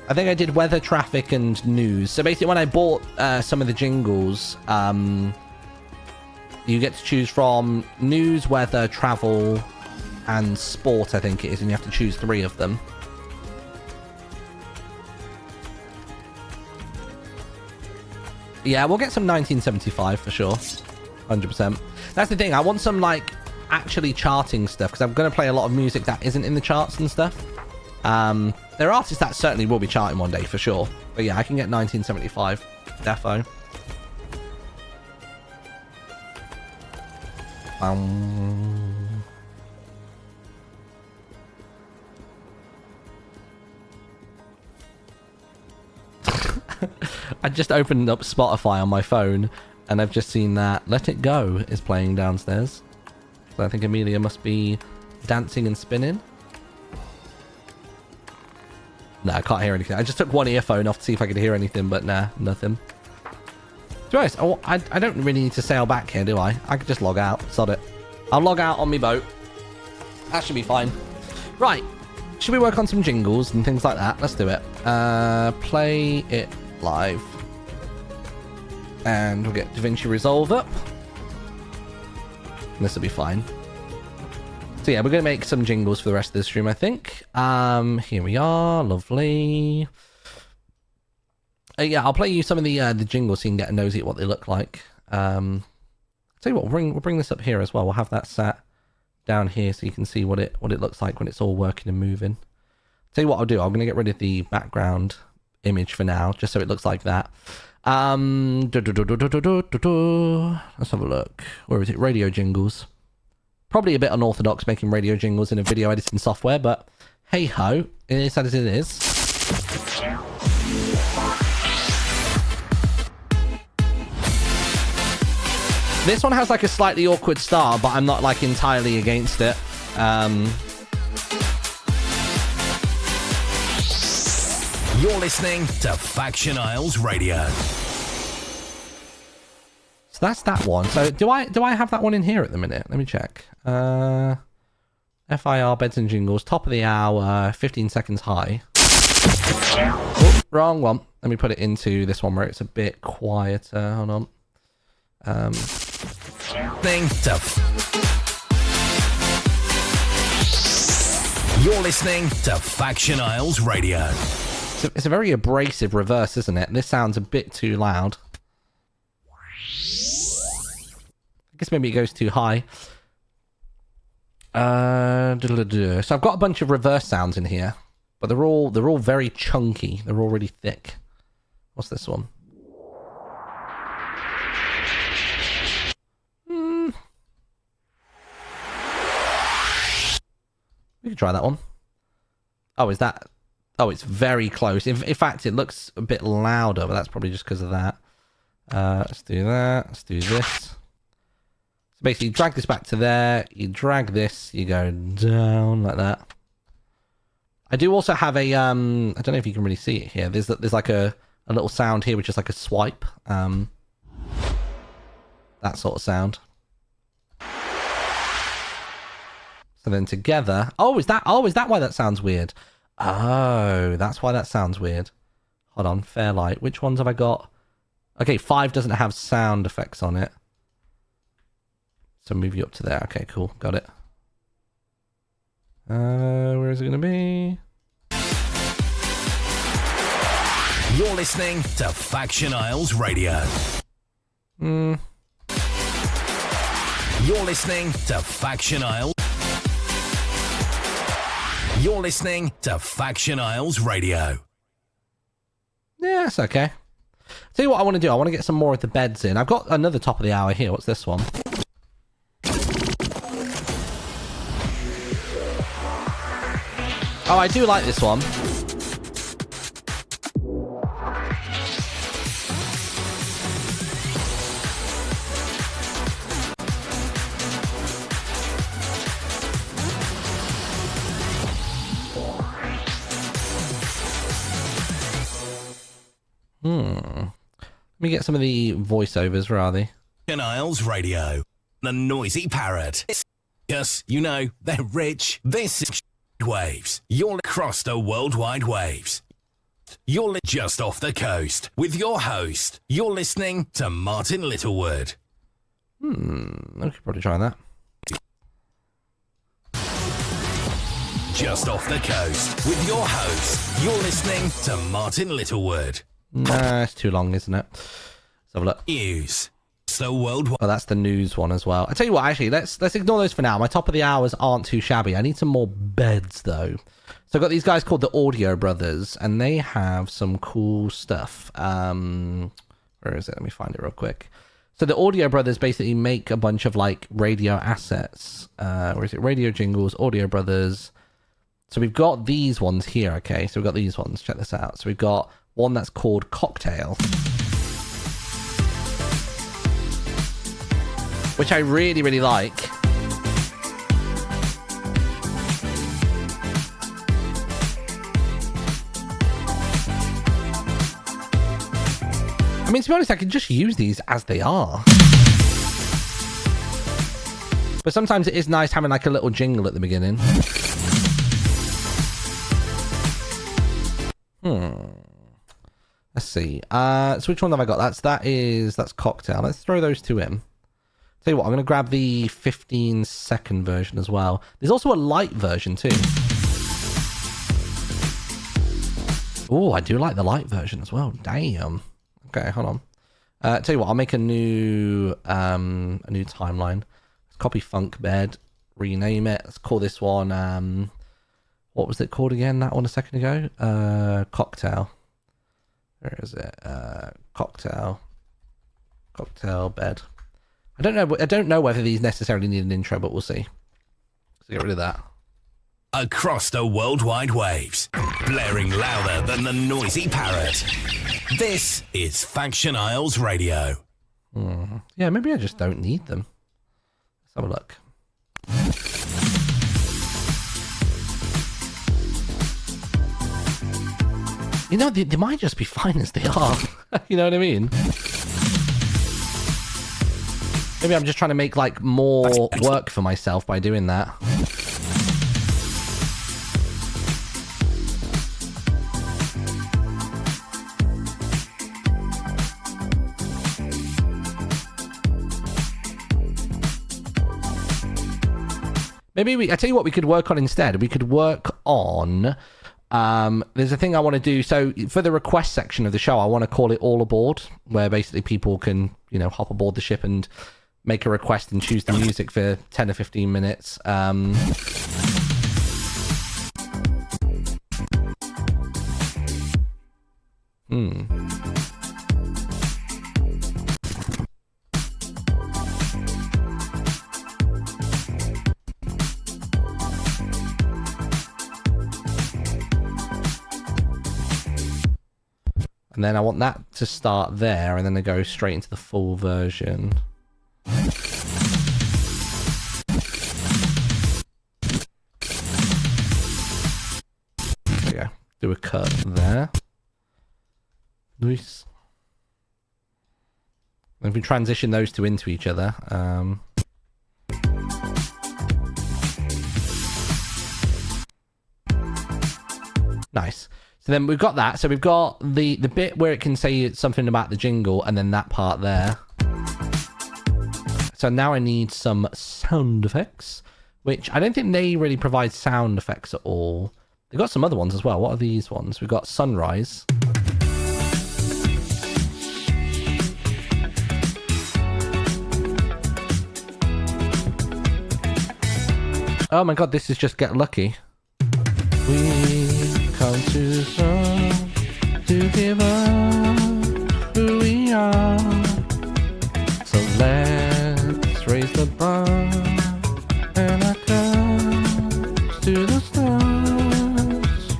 I think I did weather, traffic, and news. So basically, when I bought some of the jingles, you get to choose from news, weather, travel, and sport, I think it is, and you have to choose 3 of them. Yeah, we'll get some 1975 for sure. 100%. That's the thing. I want some, like, actually charting stuff, because I'm going to play a lot of music that isn't in the charts and stuff. There are artists that certainly will be charting one day for sure. But yeah, I can get 1975. Defo. I just opened up Spotify on my phone and I've just seen that Let It Go is playing downstairs. So I think Amelia must be dancing and spinning. No, I can't hear anything. I just took one earphone off to see if I could hear anything, but nah, nothing. To be honest, I don't really need to sail back here, do I? I could just log out. Sod it. I'll log out on my boat. That should be fine. Right. Should we work on some jingles and things like that? Let's do it. Play it live. And we'll get DaVinci Resolve up. This will be fine. So yeah, we're going to make some jingles for the rest of the stream, I think. Here we are. Lovely. Yeah, I'll play you some of the jingles so you can get a nosy at what they look like. Tell you what, we'll bring this up here as well. We'll have that sat down here so you can see what it looks like when it's all working and moving. Tell you what I'll do. I'm going to get rid of the background image for now, just so it looks like that. Let's have a look. Where is it? Radio jingles. Probably a bit unorthodox making radio jingles in a video editing software, but hey ho, it is as it is. This one has like a slightly awkward start, but I'm not like entirely against it. You're listening to Faction Isles Radio. So that's that one. So do I have that one in here at the minute? Let me check. FIR beds and jingles, top of the hour, 15 seconds high. Oh, wrong one. Let me put it into this one where it's a bit quieter. Hold on. You're listening to Faction Isles Radio. It's a very abrasive reverse, isn't it? This sounds a bit too loud. I guess maybe it goes too high. So I've got a bunch of reverse sounds in here, but they're all very chunky. They're all really thick. What's this one? We can try that one. Oh, is that? Oh, it's very close. In fact, it looks a bit louder, but that's probably just because of that. Let's do that. Let's do this. So basically, you drag this back to there. You drag this. You go down like that. I do also have a I don't know if you can really see it here. There's like a little sound here, which is like a swipe. That sort of sound. So then together. Oh, is that why that sounds weird? Oh, that's why that sounds weird. Hold on, Fairlight. Which ones have I got? Okay, 5 doesn't have sound effects on it. So move you up to there. Okay, cool. Got it. Where is it going to be? You're listening to Faction Isles Radio. You're listening to Faction Isles. You're listening to Faction Isles Radio. Yeah, it's okay. Tell you what I want to do. I want to get some more of the beds in. I've got another top of the hour here. What's this one? Oh, I do like this one. Let me get some of the voiceovers. Where are they? Faction Isles Radio. The noisy parrot. Yes, you know, they're rich. This is waves. You're across the worldwide waves. You're just off the coast with your host. You're listening to Martin Littlewood. I could probably try that. Just off the coast with your host. You're listening to Martin Littlewood. Nah, it's too long, isn't it? Let's have a look. News. So worldwide. Oh, that's the news one as well. I tell you what, actually, let's ignore those for now. My top of the hours aren't too shabby. I need some more beds though. So I've got these guys called the Audio Brothers, and they have some cool stuff. Where is it? Let me find it real quick. So the Audio Brothers basically make a bunch of like radio assets. Where is it? Radio jingles, Audio Brothers. So we've got these ones here. Okay, so we've got these ones. Check this out. So we've got one that's called Cocktail, which I really, really like. I mean, to be honest, I can just use these as they are. But sometimes it is nice having like a little jingle at the beginning. Let's see. So which one have I got? That's Cocktail. Let's throw those two in. Tell you what, I'm going to grab the 15-second version as well. There's also a light version too. Oh, I do like the light version as well. Damn. Okay, hold on. Tell you what, I'll make a new timeline. Let's copy funk bed, rename it. Let's call this one, what was it called again, that one a second ago? Cocktail. Where is it? Cocktail bed. I don't know whether these necessarily need an intro, but we'll see. So get rid of that. Across the worldwide waves, blaring louder than the noisy parrot. This is Faction Isles Radio. Yeah, maybe I just don't need them. Let's have a look. You know, they might just be fine as they are. You know what I mean? Maybe I'm just trying to make, like, more work for myself by doing that. Maybe I tell you what we could work on instead. We could work on... there's a thing I want to do. So for the request section of the show, I want to call it All Aboard, where basically people can, you know, hop aboard the ship and make a request and choose the music for 10 or 15 minutes. And then I want that to start there, and then I go straight into the full version. There we go. Do a cut there. Nice. And if we transition those two into each other, nice. So then we've got that. So we've got the bit where it can say something about the jingle, and then that part there. So now I need some sound effects, which I don't think they really provide sound effects at all. They've got some other ones as well. What are these ones? We've got sunrise. Oh my god, this is just Get Lucky. We come to some to give up who we are. So let's raise the bar and I come to the stars.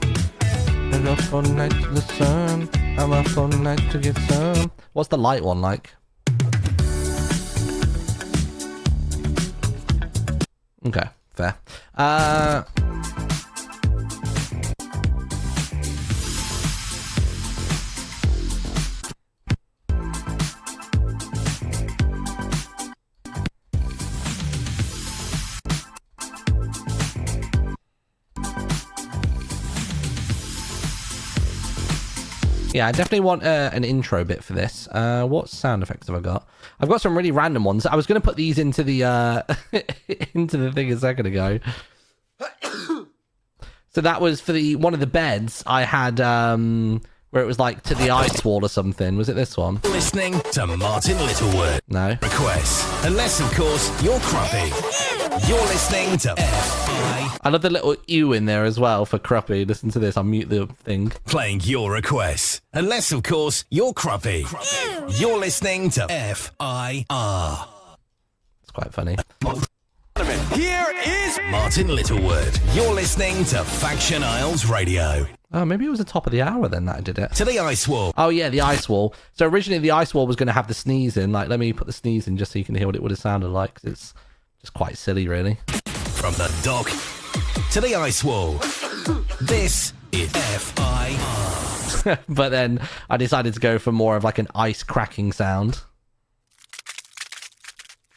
And up all night to the sun. I'm up all night to get some. What's the light one like? Okay, fair. Yeah, I definitely want an intro bit for this. What sound effects have I got? I've got some really random ones. I was going to put these into the into the thing a second ago. So that was for one of the beds I had where it was like to the ice wall or something. Was it this one? Listening to Martin Littlewood. No. Requests. Unless, of course, you're crappy. You're listening to F.I. I love the little ew in there as well for crappy. Listen to this. I'll mute the thing. Playing your requests. Unless, of course, you're crappy. You're listening to F.I.R. It's quite funny. Here is Martin Littlewood. You're listening to Faction Isles Radio. Oh, maybe it was the top of the hour then that I did it. To the ice wall. Oh, yeah, the ice wall. So originally the ice wall was going to have the sneeze in. Like, let me put the sneeze in just so you can hear what it would have sounded like. 'Cause it's just quite silly, really. From the dock to the ice wall. This is F.I.R. But then I decided to go for more of like an ice cracking sound.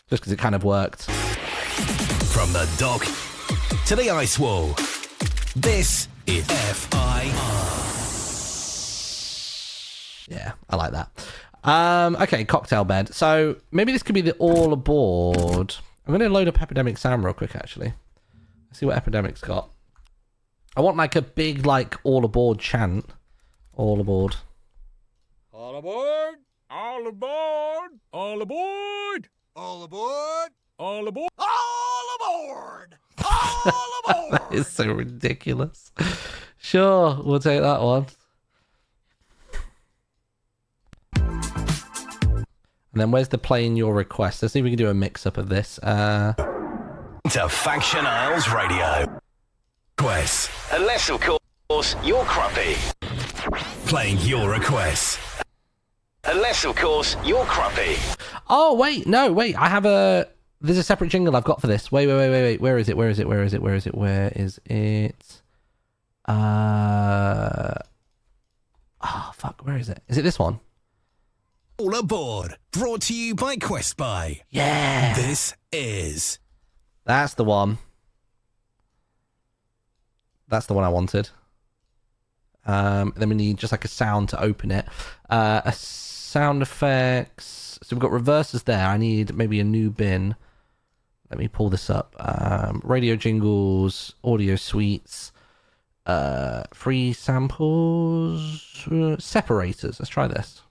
Just because it kind of worked. From the dock to the ice wall. This is F.I.R. Yeah, I like that. Okay, cocktail bed. So maybe this could be the all aboard. I'm going to load up Epidemic Sound real quick, actually. Let's see what Epidemic's got. I want like a big, like, all aboard chant. All aboard. all aboard, all aboard, all aboard, all aboard, All aboard! All aboard! All aboard! That is so ridiculous. Sure, we'll take that one. And then where's the playing your request? Let's see if we can do a mix-up of this. To Faction Isles Radio. Requests. Unless, of course, you're crappy. Playing your requests. Unless, of course, you're crappy. Oh, wait. No, wait. I have a... There's a separate jingle I've got for this. Wait. Where is it? Oh, fuck. Where is it? Is it this one? All aboard. Brought to you by Quest Buy. Yeah. This is... That's the one. That's the one I wanted. Then we need just like a sound to open it. A sound effects. So we've got reversers there. I need maybe a new bin. Let me pull this up. Radio jingles, audio suites, free samples, separators. Let's try this.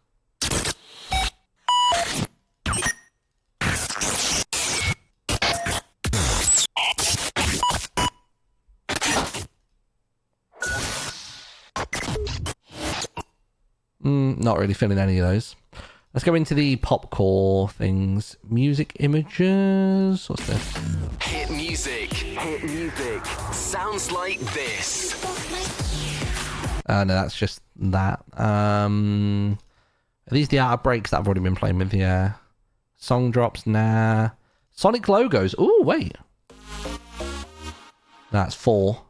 Not really feeling any of those. Let's go into the popcore things. Music images. What's this? Hit music. Hit music. Sounds like this. No, that's just that. Are these the out of breaks that I've already been playing with? Yeah. Song drops, nah. Sonic logos. Oh, wait. That's 4.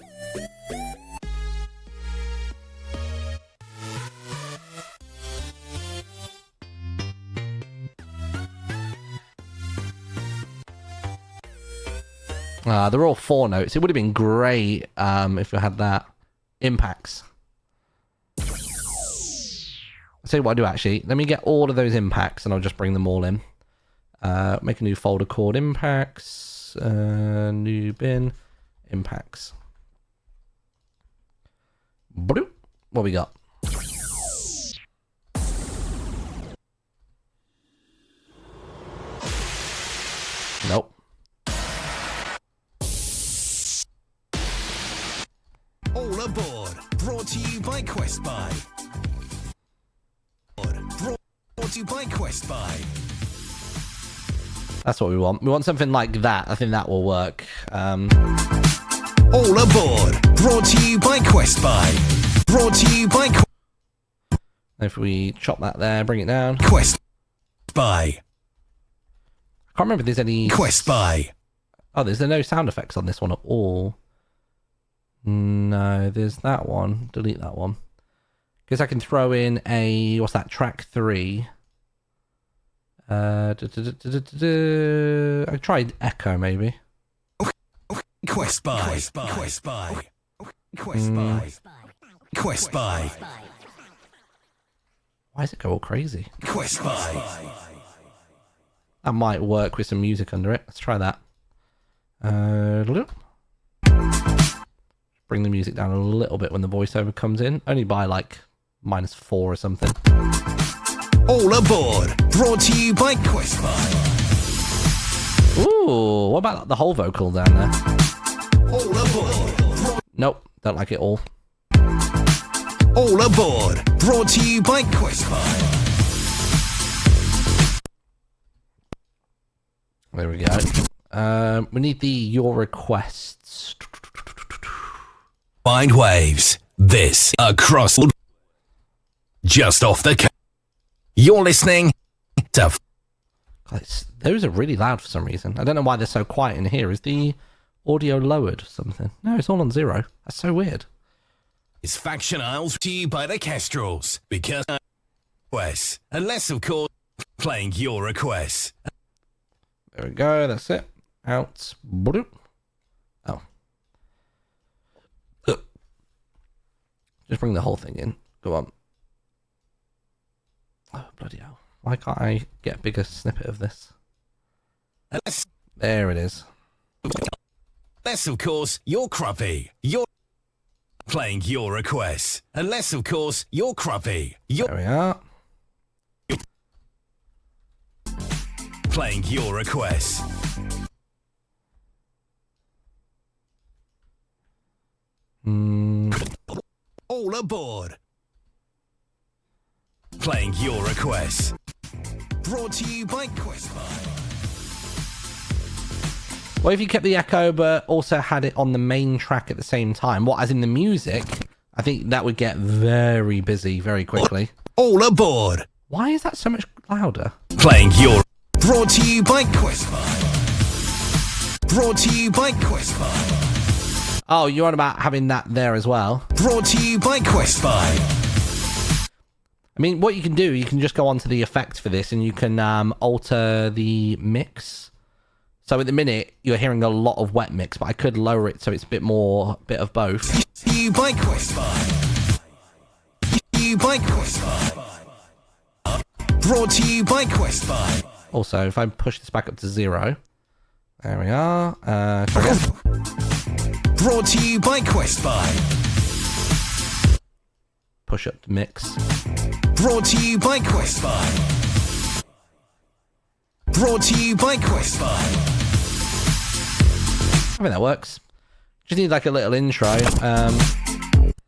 They're all 4 notes. It would have been great if we had that. Impacts. I'll tell you what I do actually. Let me get all of those impacts and I'll just bring them all in. Make a new folder called impacts. New bin. Impacts. Bloop. What we got? Nope. All aboard. Brought to you by Quest Buy. Brought to you by Quest Buy. That's what we want. We want something like that. I think that will work. All aboard. Brought to you by Quest Buy. Brought to you by If we chop that there, bring it down. Quest Buy. I can't remember if there's any... Quest Buy. Oh, there's no sound effects on this one at all. No, there's that one. Delete that one. Because I can throw in a... What's that? Track 3. I tried Echo, maybe. Quest Buy. Quest Buy. Quest Buy. Quest Buy. Quest Buy. Why does it go all crazy? Quest Buy. That might work with some music under it. Let's try that. Bring the music down a little bit when the voiceover comes in. Only by like -4 or something. All aboard. Brought to you by Quest Buy. Ooh, what about the whole vocal down there? All aboard. Nope, don't like it all. All aboard. Brought to you by Quest Buy. There we go. We need the your requests. Mind waves. This across. Just off the. You're listening to. Those are really loud for some reason. I don't know why they're so quiet in here. Is the audio lowered or something? No, it's all on 0. That's so weird. It's Faction Isles to you by the Kestrels. Because requests. Unless, of course, playing your requests. There we go. That's it. Out. Bloop. Oh. Just bring the whole thing in. Go on. Oh, bloody hell. Why can't I get a bigger snippet of this? There it is. Unless, of course, you're crappy. You're playing your requests. Unless, of course, you're crappy. There we are. Playing your requests. All aboard. Playing your requests. Brought to you by Questby. What if you kept the echo but also had it on the main track at the same time? What, as in the music? I think that would get very busy very quickly. All aboard. Why is that so much louder? Playing your... Brought to you by Questby. Brought to you by Questby. Oh, you're on about having that there as well. Brought to you by Questby. I mean, what you can do, you can just go onto the effect for this and you can alter the mix. So at the minute, you're hearing a lot of wet mix, but I could lower it so it's a bit of both. You by Questby. You by Questby. Brought to you by Questby. Also, if I push this back up to 0, there we are. Try again. Brought to you by Questby. Push up the mix. Brought to you by Questby. Brought to you by Questby. I think that works. Just need like a little intro.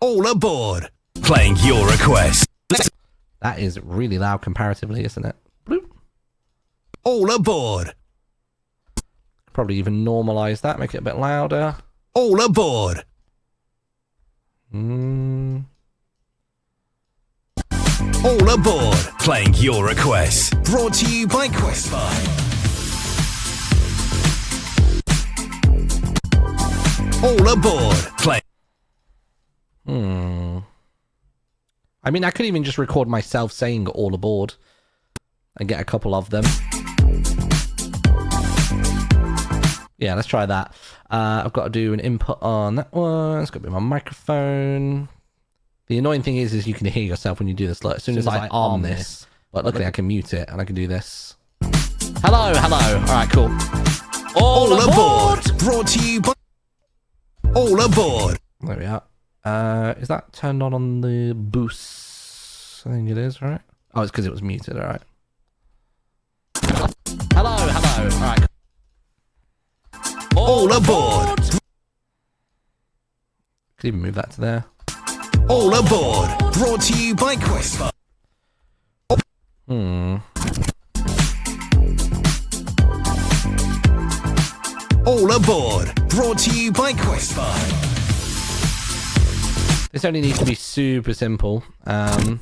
All aboard. Playing your request. That is really loud comparatively, isn't it? Bloop. All aboard. Probably even normalize that, make it a bit louder. All aboard. All aboard. Playing your request. Brought to you by Questby. All aboard. Play. I mean, I could even just record myself saying all aboard and get a couple of them. Yeah, let's try that. I've got to do an input on that one. It's got to be my microphone. The annoying thing is you can hear yourself when you do this. Look, as soon as I arm this, but luckily I can mute it and I can do this. Hello. All right, cool. All aboard. Brought to you by... All aboard. There we are. Is that turned on the boost? I think it is, right? Oh, it's because it was muted, all right. Hello. All right. All aboard. Could even move that to there. All aboard. Brought to you by Questby. All aboard. Brought to you by Questby. This only needs to be super simple. The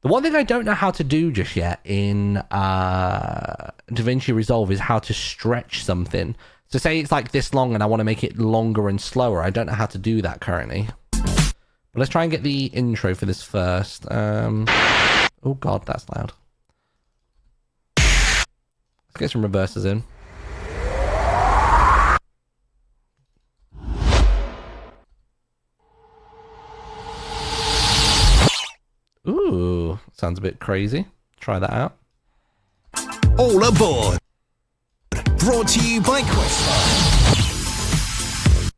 one thing I don't know how to do just yet in DaVinci Resolve is how to stretch something. So say it's like this long and I want to make it longer and slower. I don't know how to do that currently. But let's try and get the intro for this first. Oh god, that's loud. Let's get some reversers in. Ooh, sounds a bit crazy. Try that out. All aboard. Brought to you by Questby.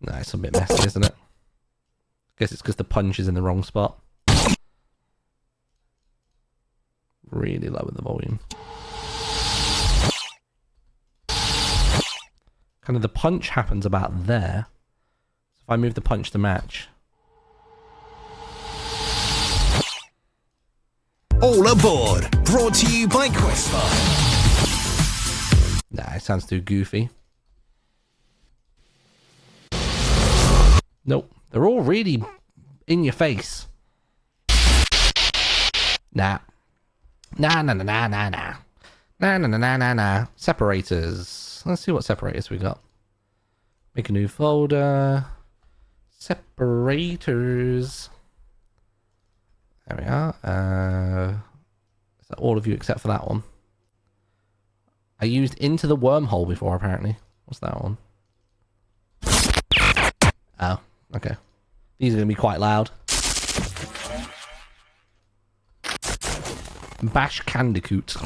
Nah, it's a bit messy, isn't it? Guess it's because the punch is in the wrong spot. Really lower the volume. Kind of the punch happens about there. So if I move the punch to match. All aboard. Brought to you by Questby. Nah, it sounds too goofy. Nope. They're all really in your face. Nah. Nah. Separators. Let's see what separators we got. Make a new folder. Separators. There we are. Is that all of you except for that one? I used Into the Wormhole before, apparently. What's that one? Oh, okay. These are going to be quite loud. Bash Candicoot.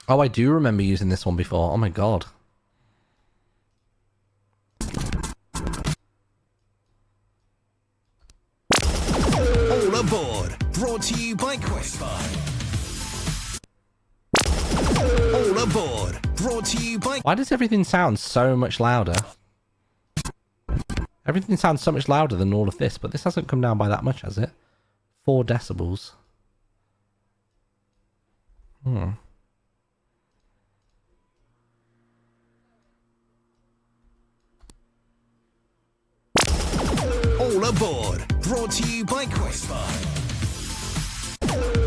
Oh, I do remember using this one before. Oh my god. to you by Quest. All aboard. Brought to you by... Why does everything sound so much louder? Everything sounds so much louder than all of this, but this hasn't come down by that much, has it? 4 decibels. All aboard. Brought to you by Quest.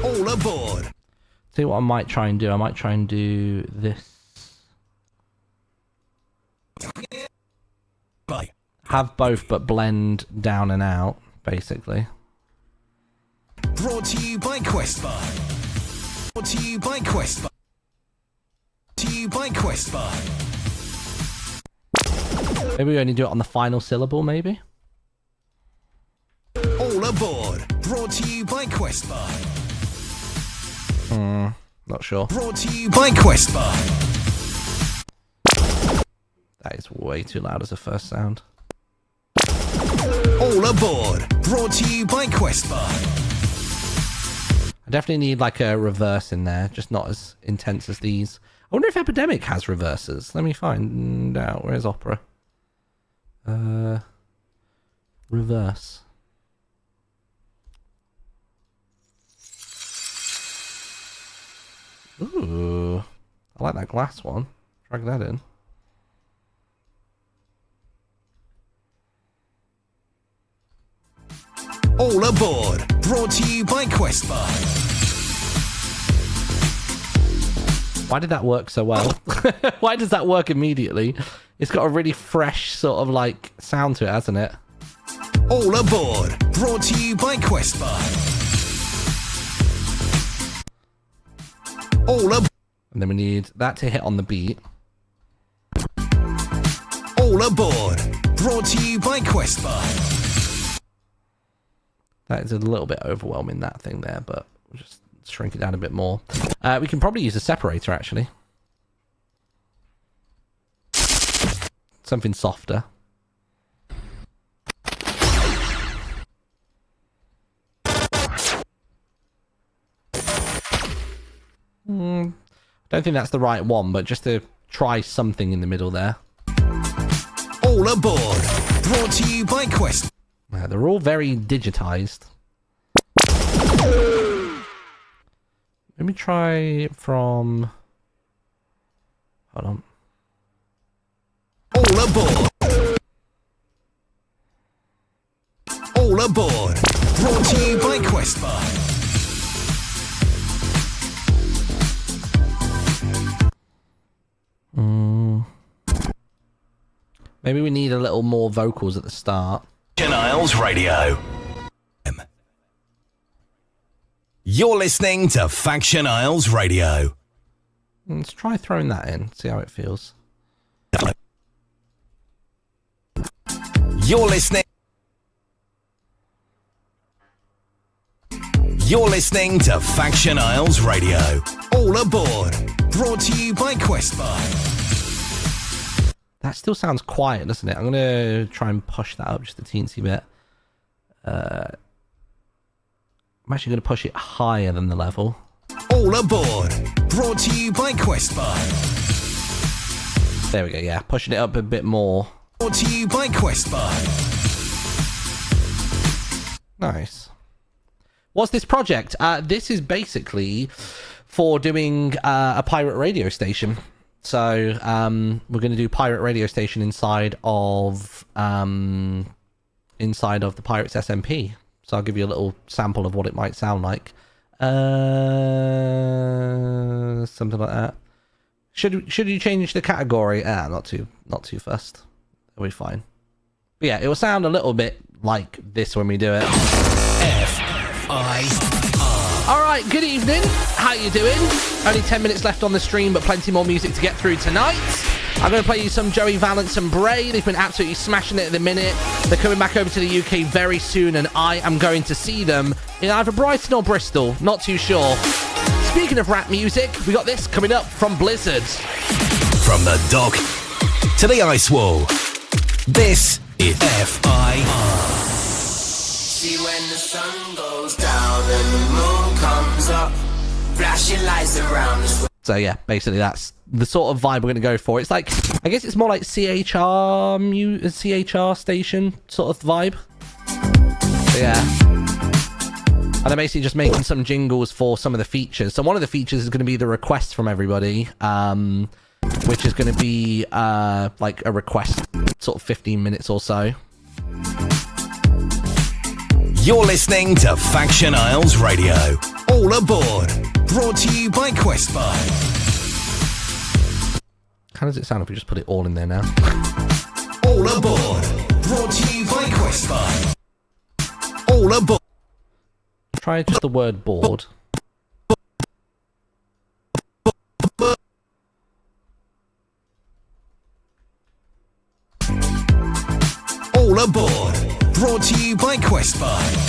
All aboard. See what I might try and do. I might try and do this. Bye. Have both, but blend down and out, basically. Brought to you by Quest. Brought to you by Quest. To you by Quest. Maybe we only do it on the final syllable, maybe? All aboard. Brought to you by Quest. Not sure. Brought to you by Quest. That is way too loud as a first sound. All aboard. Brought to you by Quest. I definitely need like a reverse in there, just not as intense as these. I wonder if Epidemic has reverses. Let me find out. Where's Opera? Reverse. Ooh, I like that glass one. Drag that in. All aboard. Brought to you by Quest. Why did that work so well? Why does that work immediately? It's got a really fresh sort of like sound to it, hasn't it? All aboard. Brought to you by Quest. All aboard. And then we need that to hit on the beat. All aboard. Brought to you by Quest. That is a little bit overwhelming, that thing there, but we'll just shrink it down a bit more. We can probably use a separator, actually. Something softer. Don't think that's the right one, but just to try something in the middle there. All aboard. Brought to you by Quest. They're all very digitized. Let me try from... Hold on. All aboard. All aboard. Brought to you by Quest. Maybe we need a little more vocals at the start. Isles Radio. You're listening to Faction Isles Radio. Let's try throwing that in, see how it feels. You're listening. You're listening to Faction Isles Radio. All aboard. Brought to you by Quest. That still sounds quiet, doesn't it? I'm going to try and push that up just a teensy bit. I'm actually going to push it higher than the level. All aboard. Brought to you by Quest. There we go, yeah. Pushing it up a bit more. Brought to you by Quest. Nice. What's this project? This is basically for doing a pirate radio station. So we're going to do pirate radio station inside of the Pirates SMP. So I'll give you a little sample of what it might sound like. Something like that. Should you change the category? Not too fussed. It'll be fine. But yeah, it will sound a little bit like this when we do it. F-I-R. Alright, good evening. How you doing? Only 10 minutes left on the stream, but plenty more music to get through tonight. I'm going to play you some Joey Valance and Bray. They've been absolutely smashing it at the minute. They're coming back over to the UK very soon, and I am going to see them in either Brighton or Bristol. Not too sure. Speaking of rap music, we got this coming up from Blizzard. From the dock to the ice wall, this is F-I-R. See when the sun goes down and the moon comes up, flashing lights around us. So yeah, basically that's the sort of vibe we're going to go for. It's like, I guess it's more like CHR station sort of vibe. So yeah. And I'm basically just making some jingles for some of the features. So one of the features is going to be the request from everybody, which is going to be like a request, sort of 15 minutes or so. You're listening to Faction Isles Radio. All aboard. Brought to you by Questbuy. How does it sound if we just put it all in there now? All aboard. Brought to you by Questbuy. All aboard. Try just the word board. All aboard. Brought to you by Questbuy.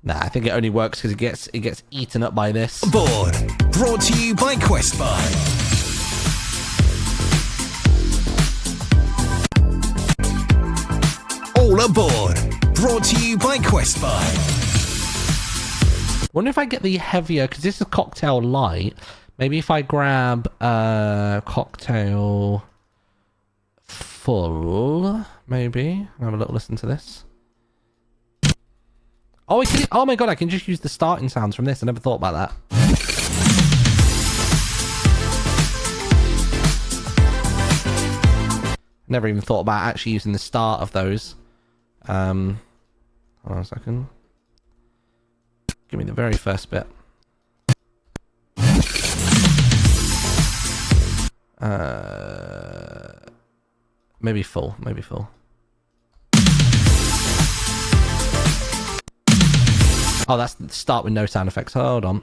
Nah, I think it only works because it gets eaten up by this. Aboard. Brought to you by Questbuy. All aboard. Brought to you by Questbuy. Wonder if I get the heavier, because this is cocktail light. Maybe if I grab cocktail full, maybe. I'll have a little listen to this. Oh, oh my god, I can just use the starting sounds from this. I never thought about that. Never even thought about actually using the start of those. Hold on a second. Give me the very first bit. Maybe full. Oh, that's the start with no sound effects. Hold on.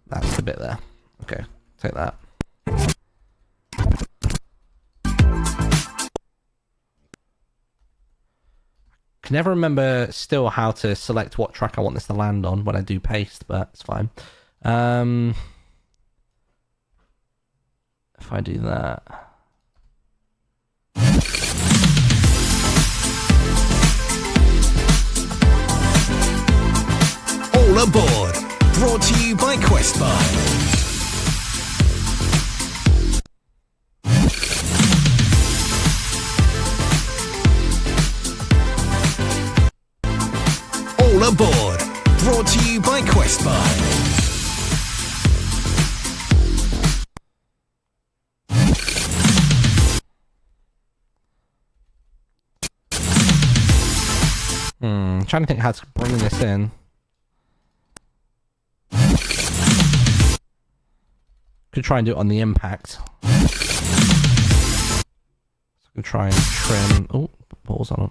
That's the bit there. Okay, take that. Can never remember still how to select what track I want this to land on when I do paste, but it's fine. If I do that. All aboard. Brought to you by Questbuy. All aboard. Brought to you by Questbuy. Trying to think how to bring this in. Could try and do it on the impact. So I could try and trim. Oh, pause on.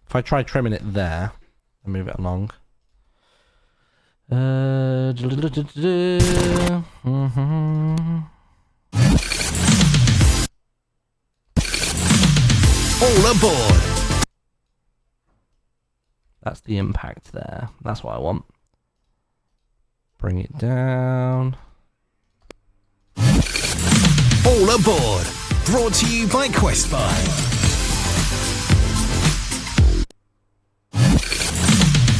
If I try trimming it there and move it along. All aboard. That's the impact there. That's what I want. Bring it down. All aboard. Brought to you by Questbuy.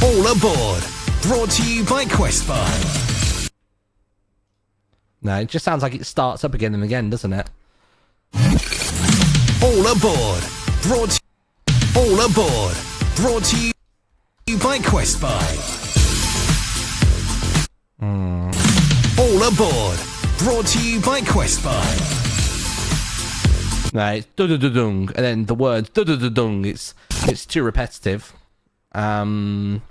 All aboard. Brought to you by Questbuy. No, it just sounds like it starts up again and again, doesn't it? All aboard. All aboard. Brought to you by Questbuy. All aboard. Brought to you by Questbuy. No, it's du-du-du-dung, and then the word du-du-du-dung, it's too repetitive. I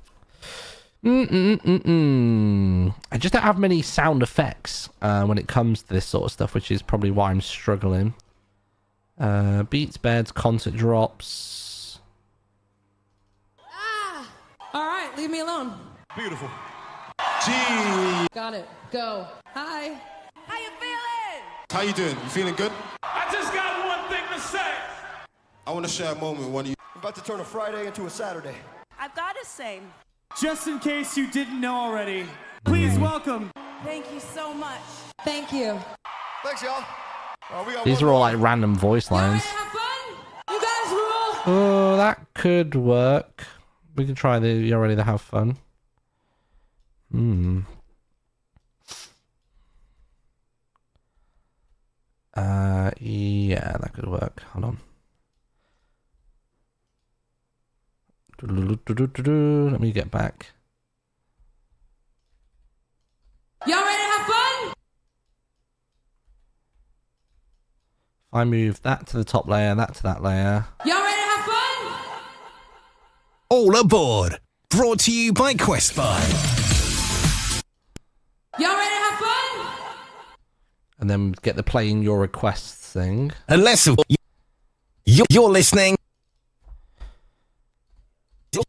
just don't have many sound effects when it comes to this sort of stuff, which is probably why I'm struggling. Beats, beds, concert drops. All right, leave me alone. Beautiful. Got it. Go. Hi. How you feeling? How you doing? You feeling good? I just got one thing to say. I want to share a moment with one of you. I'm about to turn a Friday into a Saturday. I've got to the same. Just in case you didn't know already, please welcome. Thank you so much. Thank you. Thanks, y'all. These are all like random voice lines. Have fun. You guys rule. Oh, that could work. We can try the "You're ready to have fun." Yeah, that could work. Hold on. Let me get back. Y'all ready to have fun? If I move that to the top layer, that to that layer. Y'all ready to have fun? All aboard! Brought to you by Questbuy. Y'all ready to have fun? And then get the playing your requests thing. Unless you're listening.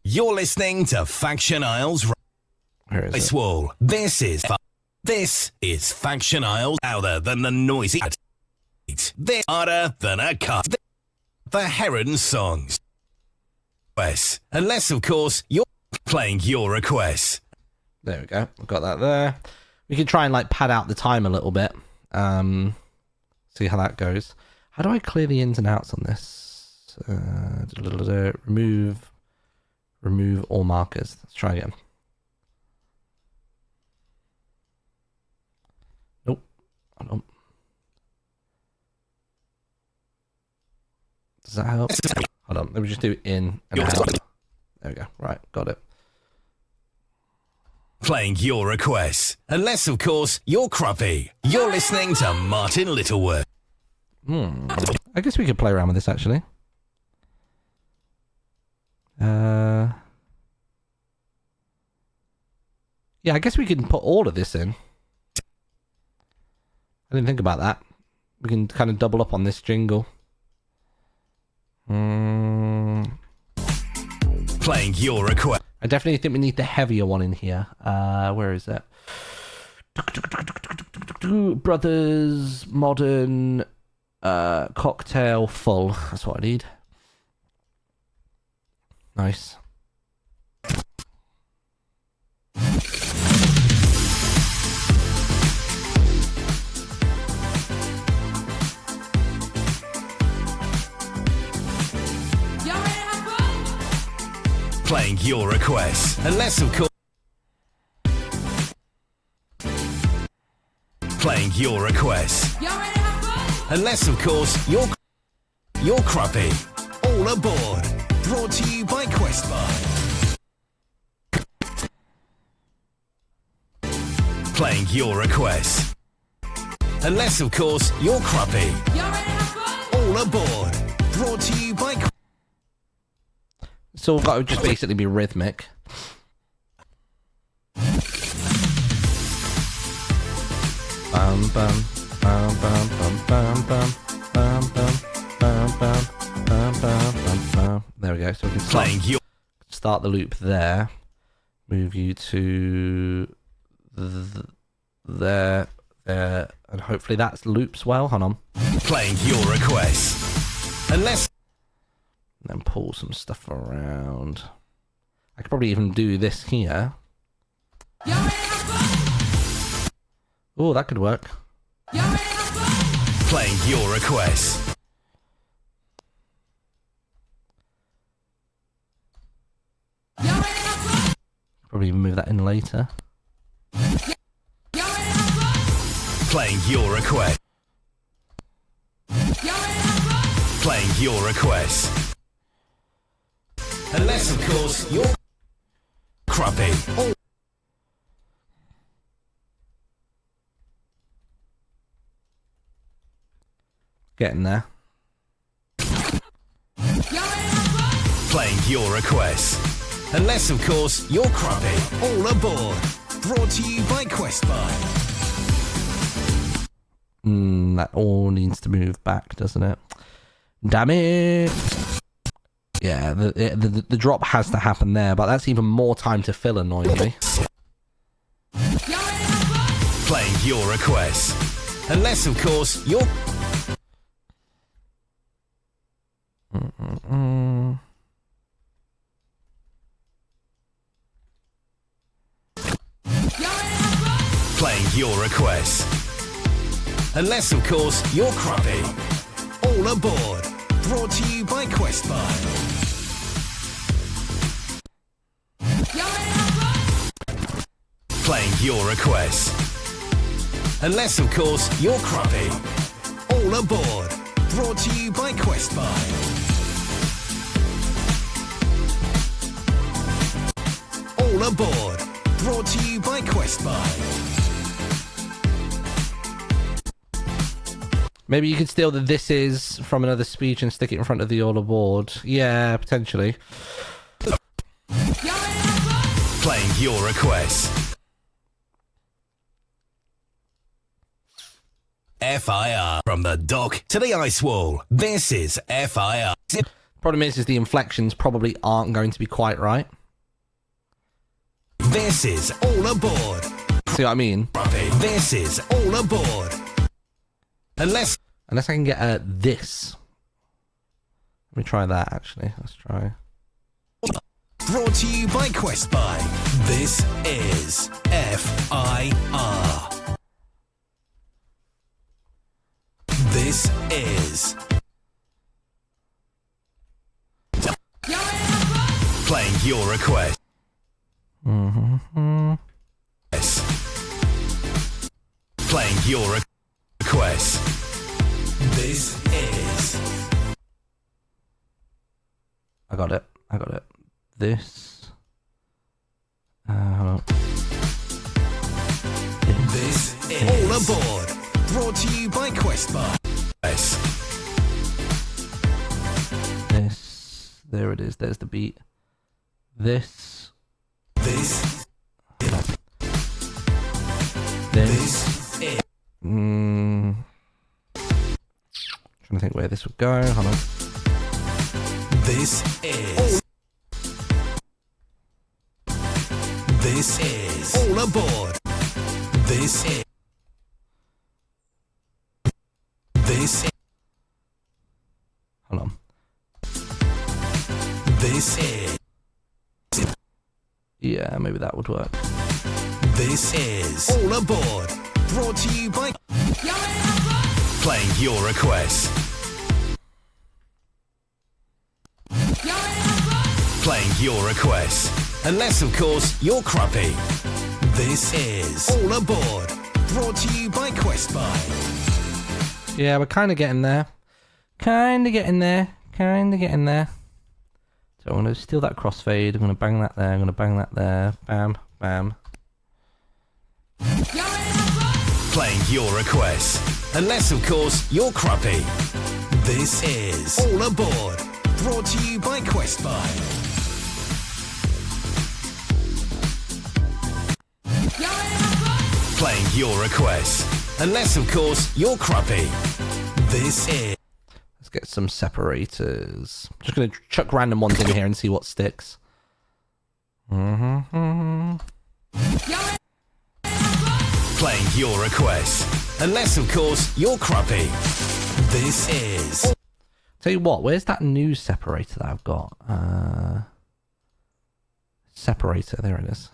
You're listening to Faction Isles. Where is Ice it? Wall. This is Faction Isles. Louder than the noisy. This harder than a car. The Heron songs. Yes, unless of course you're playing your requests. There we go. I've got that there. We can try and like pad out the time a little bit. See how that goes. How do I clear the ins and outs on this? Remove all markers. Let's try again. Nope. Hold on. Does that help? Hold on. Let me just do in and out. There we go. Right. Got it. Playing your requests. Unless, of course, you're crappy. You're listening to Martin Littlewood. I guess we could play around with this, actually. Yeah, I guess we can put all of this in. I didn't think about that. We can kind of double up on this jingle. Playing your request. I definitely think we need the heavier one in here. Where is it? Brothers, modern, cocktail, full. That's what I need. Nice. Playing your requests. Unless, of course. Playing your requests. Unless, of course, you're crappy. All aboard. Brought to you by Questbuy. Playing your requests. Unless, of course, you're crappy. All aboard. Brought to you by Questbuy. It's all got to just basically be rhythmic. Bum bum bum bum bum bum bum bum bum bum bum bum bum. There we go. So we can start the loop there. Move you to there, and hopefully that loops well. Hold on. Playing your requests. Unless. And then pull some stuff around. I could probably even do this here. Oh, that could work. Playing your requests. Probably even move that in later. Playing your request. Playing your requests. Unless, of course, you're crappy. Getting there. Playing your requests. Unless, of course, you're crappy. All aboard. Brought to you by Questbuy. That all needs to move back, doesn't it? Damn it. Yeah, the drop has to happen there, but that's even more time to fill, annoyingly. Playing your requests. Unless, of course, you're... request. Unless, of course, you're crappy. All aboard. Brought to you by Questbuy. Playing your request. Unless, of course, you're crappy. All aboard. Brought to you by Questbuy. All aboard. Brought to you by Questbuy. Maybe you could steal the "this is" from another speech and stick it in front of the "all aboard." Yeah, potentially. Playing your request. FIR. From the dock to the ice wall. This is FIR. Problem is the inflections probably aren't going to be quite right. This is all aboard. See what I mean? This is all aboard. Unless I can get a "this." Let me try that, actually. Let's try. Brought to you by Questbuy. This is FIR. This is playing your request. Yes. Playing your request. This is. I got it. This. Hold on. This is all aboard. Brought to you by Questbuy. Yes. This. There it is. There's the beat. This. This. This. Trying to think where this would go. Hold on. This is. This is all aboard. This is. This is. Hold on. This is. Yeah, maybe that would work. This is all aboard. Brought to you by. Playing your request. Playing your request. Unless, of course, you're crappy. This is all aboard. Brought to you by Questbuy. Yeah, we're kind of getting there. Kind of getting there. So I'm going to steal that crossfade. I'm going to bang that there. I'm going to bang that there. Bam, bam. Playing your request. Unless, of course, you're crappy. This is all aboard. Brought to you by Questbuy. Playing your request. Unless, of course, you're crappy. This is. Let's get some separators. Just going to chuck random ones in here and see what sticks. Playing your request. Unless, of course, you're crappy. This is. Tell you what, where's that new separator that I've got? Separator, there it is.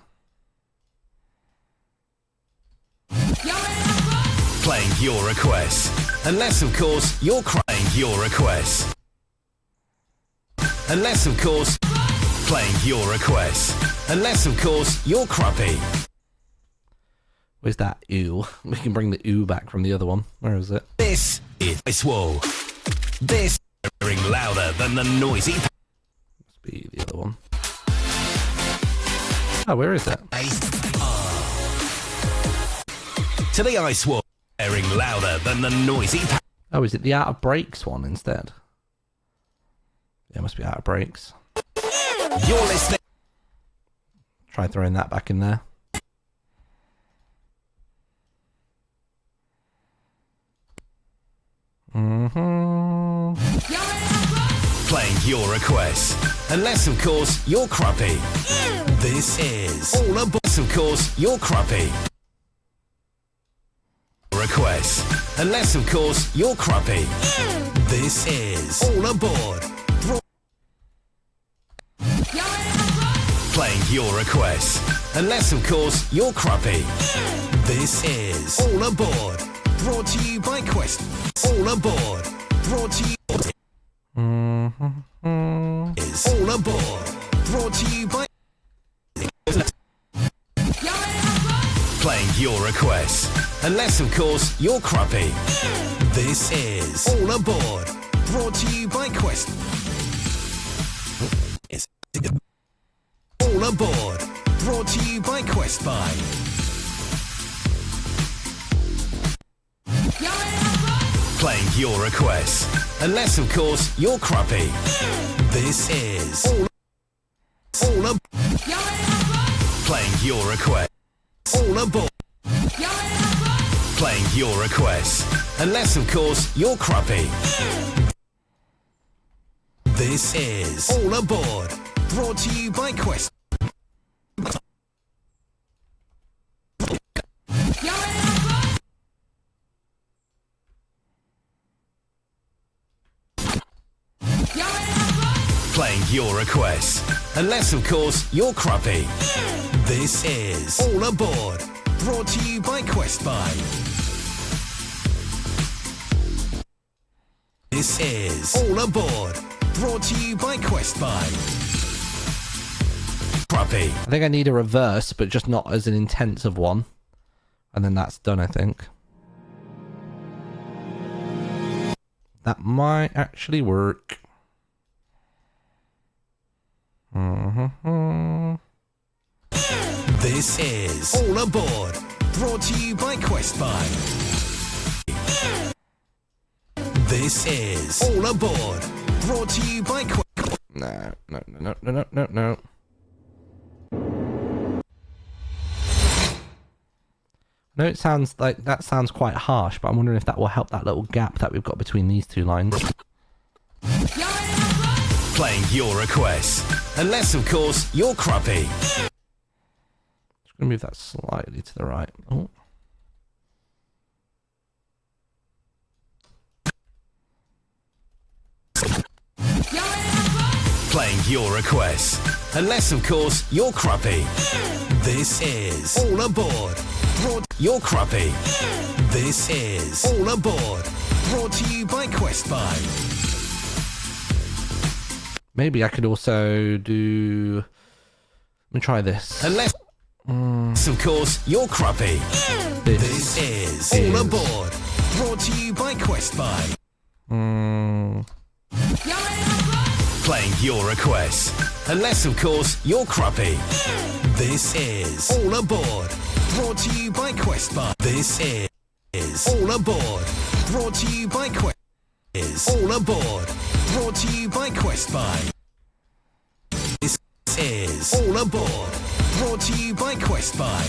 Playing your request. Unless, of course, you're crying your request. Unless, of course, playing your request. Unless, of course, you're crappy. Where's that ooh? We can bring the ooh back from the other one. Where is it? This is this wall. This is ring louder than the noisy. Must be the other one. Oh, where is it? To the ice wall. Airing louder than the noisy. Oh, is it the out of brakes one instead? Yeah, it must be out of brakes. You're listening. Try throwing that back in there. Playing your request. Unless, of course, you're crappy. This is all aboard. Of course, you're crappy. Request. Unless, of course, you're crappy. This is all aboard. Playing your request. Unless, of course, you're crappy. This is All Aboard, brought to you by Quest. All Aboard, brought to you is All Aboard, brought to you by playing your requests, unless of course you're crappy. This is All Aboard, brought to you by Quest. It's All Aboard, brought to you by Quest by playing your requests, unless of course you're crappy. This is All Aboard, playing your request. All Aboard, playing your requests, unless of course you're crappy. This is All Aboard, brought to you by Quest. Playing your requests, unless of course you're crappy. This is All Aboard, brought to you by Quest by. This is All Aboard, brought to you by Quest by. Crappy. I think I need a reverse, but just not as an intensive one. And then that's done, I think. That might actually work. This is All Aboard, brought to you by Quest by. This is All Aboard, brought to you by Quest. No. I know it sounds like that sounds quite harsh, but I'm wondering if that will help that little gap that we've got between these two lines. Playing your requests, unless of course you're crappy. Just gonna move that slightly to the right. Oh. Playing your requests, unless of course you're crappy. This is All Aboard, brought you're crappy. This is All Aboard, brought to you by Quest by. Maybe I could also do. Let me try this. Unless of course you're crappy. This is All Aboard, brought to you by Quest by. Playing your requests, unless of course you're crappy. This is All Aboard, brought to you by Quest by. This is All Aboard, brought to you by Quest. Is All Aboard, brought to you by Quest by. This is All Aboard, brought to you by Quest by.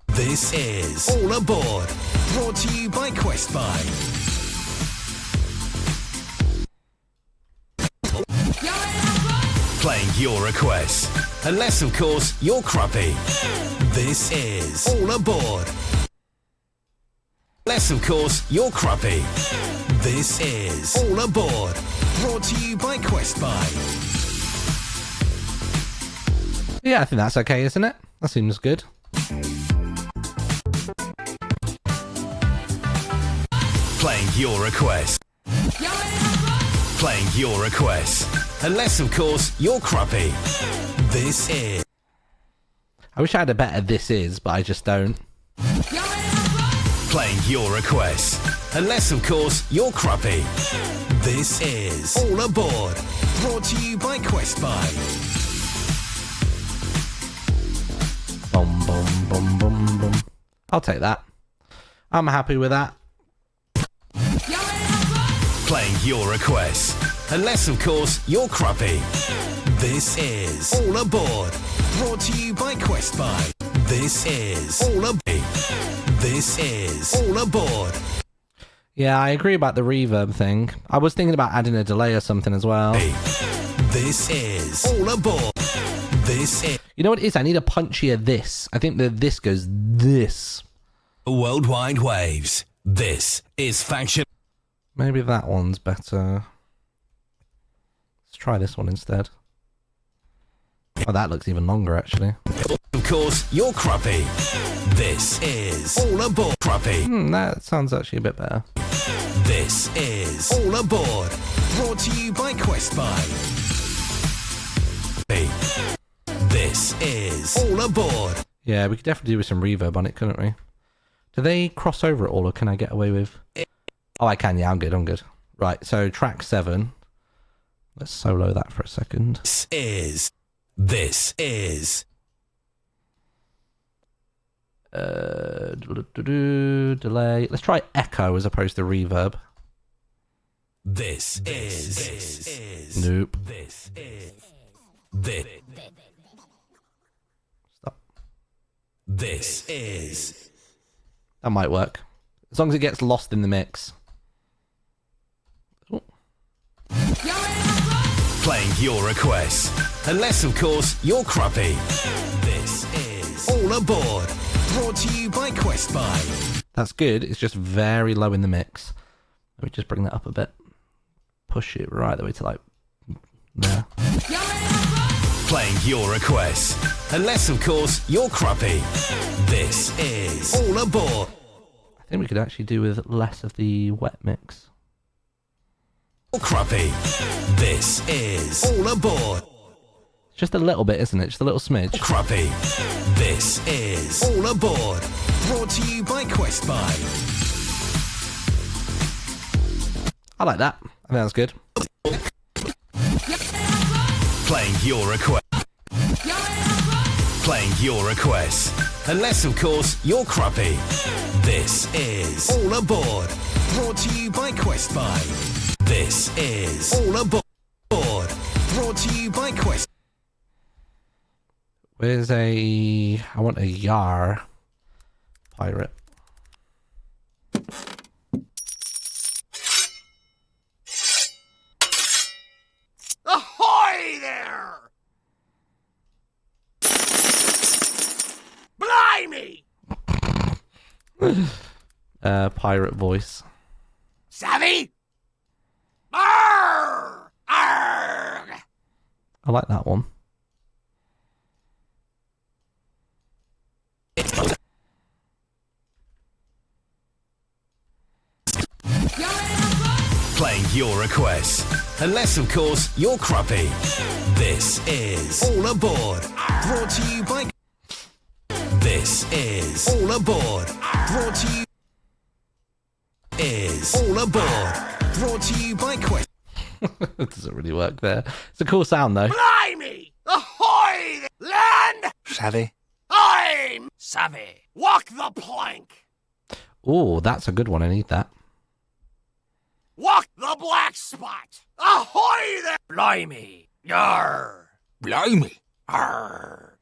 This is All Aboard, brought to you by Quest by. Playing your requests, unless of course you're crappy. This is All Aboard. Unless of course you're crappy. This is All Aboard, brought to you by Quest by. Yeah, I think that's okay, isn't it? That seems good. Playing your requests. Playing your requests, unless of course you're crappy. This is. I wish I had a better "this is," but I just don't. Playing your requests, unless of course you're crappy. This is All Aboard, brought to you by Quest by. Boom, boom, boom, boom, boom. I'll take that. I'm happy with that. Playing your requests, unless of course you're crappy. This is All Aboard, brought to you by Quest by. This is All Aboard. This is All Aboard. Yeah, I agree about the reverb thing. I was thinking about adding a delay or something as well. This is All Aboard. This is. You know what it is? I need a punchier this. I think the this goes this. Worldwide Waves. This is Faction. Maybe that one's better. Let's try this one instead. Oh, that looks even longer, actually. Of course, you're Cruppy. This is All Aboard Cruppy. That sounds actually a bit better. This is All Aboard. Brought to you by Questbuy. This is All Aboard. Yeah, we could definitely do with some reverb on it, couldn't we? Do they cross over it all, or can I get away with... Oh, I can, yeah, I'm good. Right, so track 7. Let's solo that for a second. This is... delay. Let's try echo as opposed to reverb. This is... Nope. This. Stop. This is... That might work. As long as it gets lost in the mix. Oh. Playing your requests. Unless, of course, you're Cruppy. This is All Aboard. Brought to you by Questbuy. That's good. It's just very low in the mix. Let me just bring that up a bit. Push it right the way to like there. Playing your requests. Unless, of course, you're Cruppy. This is All Aboard. I think we could actually do with less of the wet mix. Cruppy. This is All Aboard. Just a little bit, isn't it? Just a little smidge. Cruppy. This is All Aboard. Brought to you by Questbuy. I like that. I think that's good. Playing your request. Playing your requests. Unless, of course, you're Cruppy. This is All Aboard. Brought to you by Questbuy. This is All Aboard. Brought to you by Quest. Where's I want a Yar pirate. Ahoy there! Blimey! Pirate voice. Savvy? Arr! Arr! I like that one. Playing your requests. Unless, of course, you're Cruppy. This is All Aboard. Brought to you by... This is All Aboard. Brought to you... Is All Aboard. Brought to you by Quest. It doesn't really work there. It's a cool sound, though. Blimey! Ahoy! Land! Savvy. I'm savvy. Walk the plank. Oh, that's a good one. I need that. Walk the black spot. Ahoy there! Blimey! Yarr! Blimey! Arr!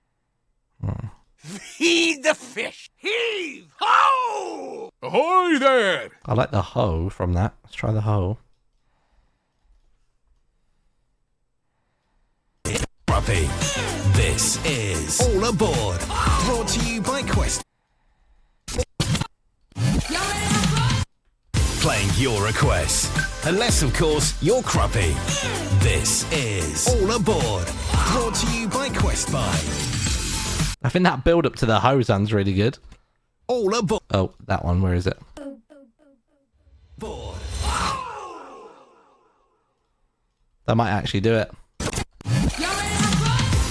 Feed the fish. Heave! Ho! Ahoy there! I like the ho from that. Let's try the ho. Cruppy. This is All Aboard. Brought to you by Quest. Playing your requests. Unless, of course, you're Cruppy. This is All Aboard. Brought to you by Questbuy. I think that build up to the ho sounds really good. All Aboard. Oh, that one. Where is it? Board. That might actually do it.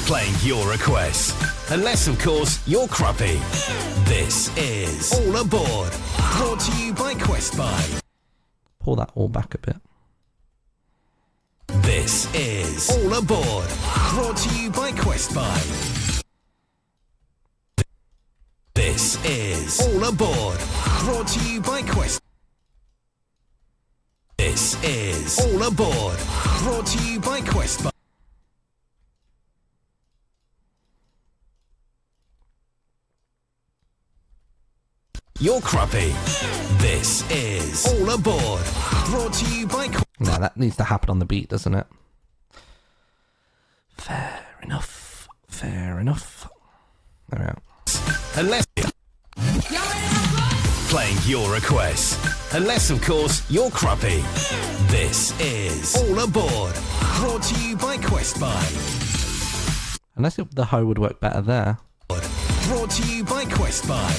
Playing your requests. Unless, of course, you're Cruppy. This is All Aboard. Brought to you by Questbuy. Pull that all back a bit. This is All Aboard. Brought to you by Questbuy. This is All Aboard. Brought to you by Quest. This is All Aboard. Brought to you by Questbuy. You're Cruppy. This is All Aboard. Brought to you by... No, that needs to happen on the beat, doesn't it? Fair enough. Fair enough. There we are. Unless... Playing your requests. Unless, of course, you're Cruppy. This is All Aboard. Brought to you by Questbuy. Unless the hoe would work better there. Brought to you by Quest Buy.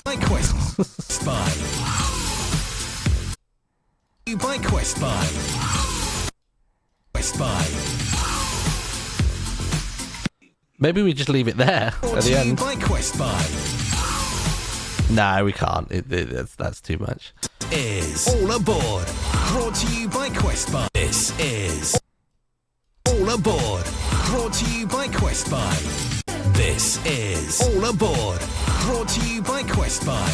By Quest Buy. You by Quest Buy. Quest Buy. Maybe we just leave it there at the end. By Quest Buy. No, we can't. That's too much. Is All Aboard. Brought to you by Quest Buy. This is All Aboard. Brought to you by Quest Buy. This is All Aboard. Brought to you by Quest Buy.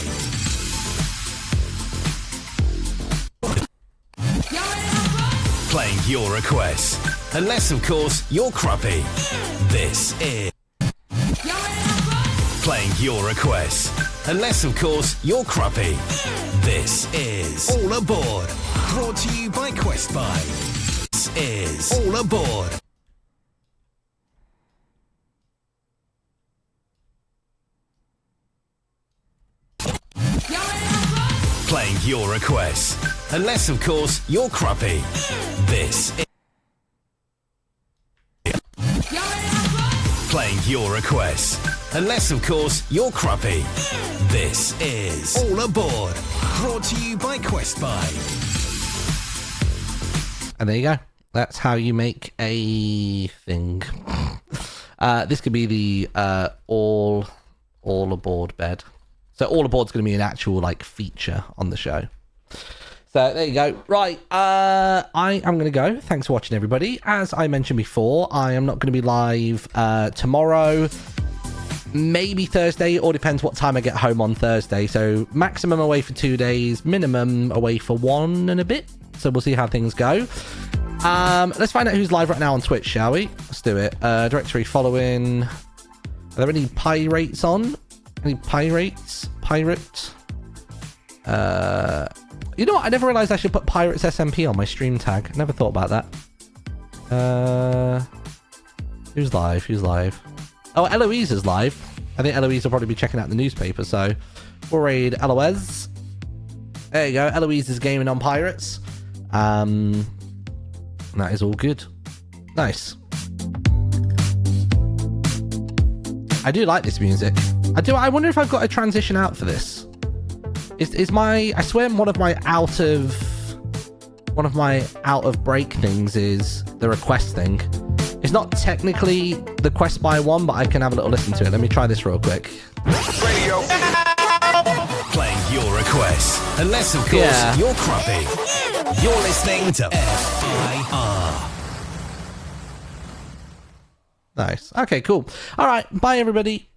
Playing your requests. Unless, of course, you're crappy. This is playing your requests. Unless, of course, you're crappy. This is All Aboard. Brought to you by Quest Buy. This is All Aboard. Playing your requests. Unless, of course, you're crappy. This is playing your requests. Unless, of course, you're crappy. This is All Aboard. Brought to you by Quest Buy. And there you go. That's how you make a thing. This could be the all aboard bed. So all aboard's going to be an actual like feature on the show. So there you go. Right, I am going to go. Thanks for watching, everybody. As I mentioned before, I am not going to be live tomorrow. Maybe Thursday, or depends what time I get home on Thursday. So maximum away for 2 days, minimum away for 1 and a bit. So we'll see how things go. Let's find out who's live right now on Twitch, shall we? Let's do it. Directory following. Are there any pirates on? Any pirates? Pirate? You know what? I never realised I should put Pirates SMP on my stream tag. Never thought about that. Who's live? Who's live? Oh, Eloise is live. I think Eloise will probably be checking out the newspaper, so we'll raid Eloise. There you go. Eloise is gaming on Pirates. That is all good. Nice. I do like this music. I wonder if I've got a transition out for this. Is my... I swear one of my out of break things is the request thing. It's not technically the Quest Buy one, but I can have a little listen to it. Let me try this real quick. Radio. Playing your requests. Unless, of course, you're crappy. You're listening to FIR. Nice. Okay, cool. All right. Bye, everybody.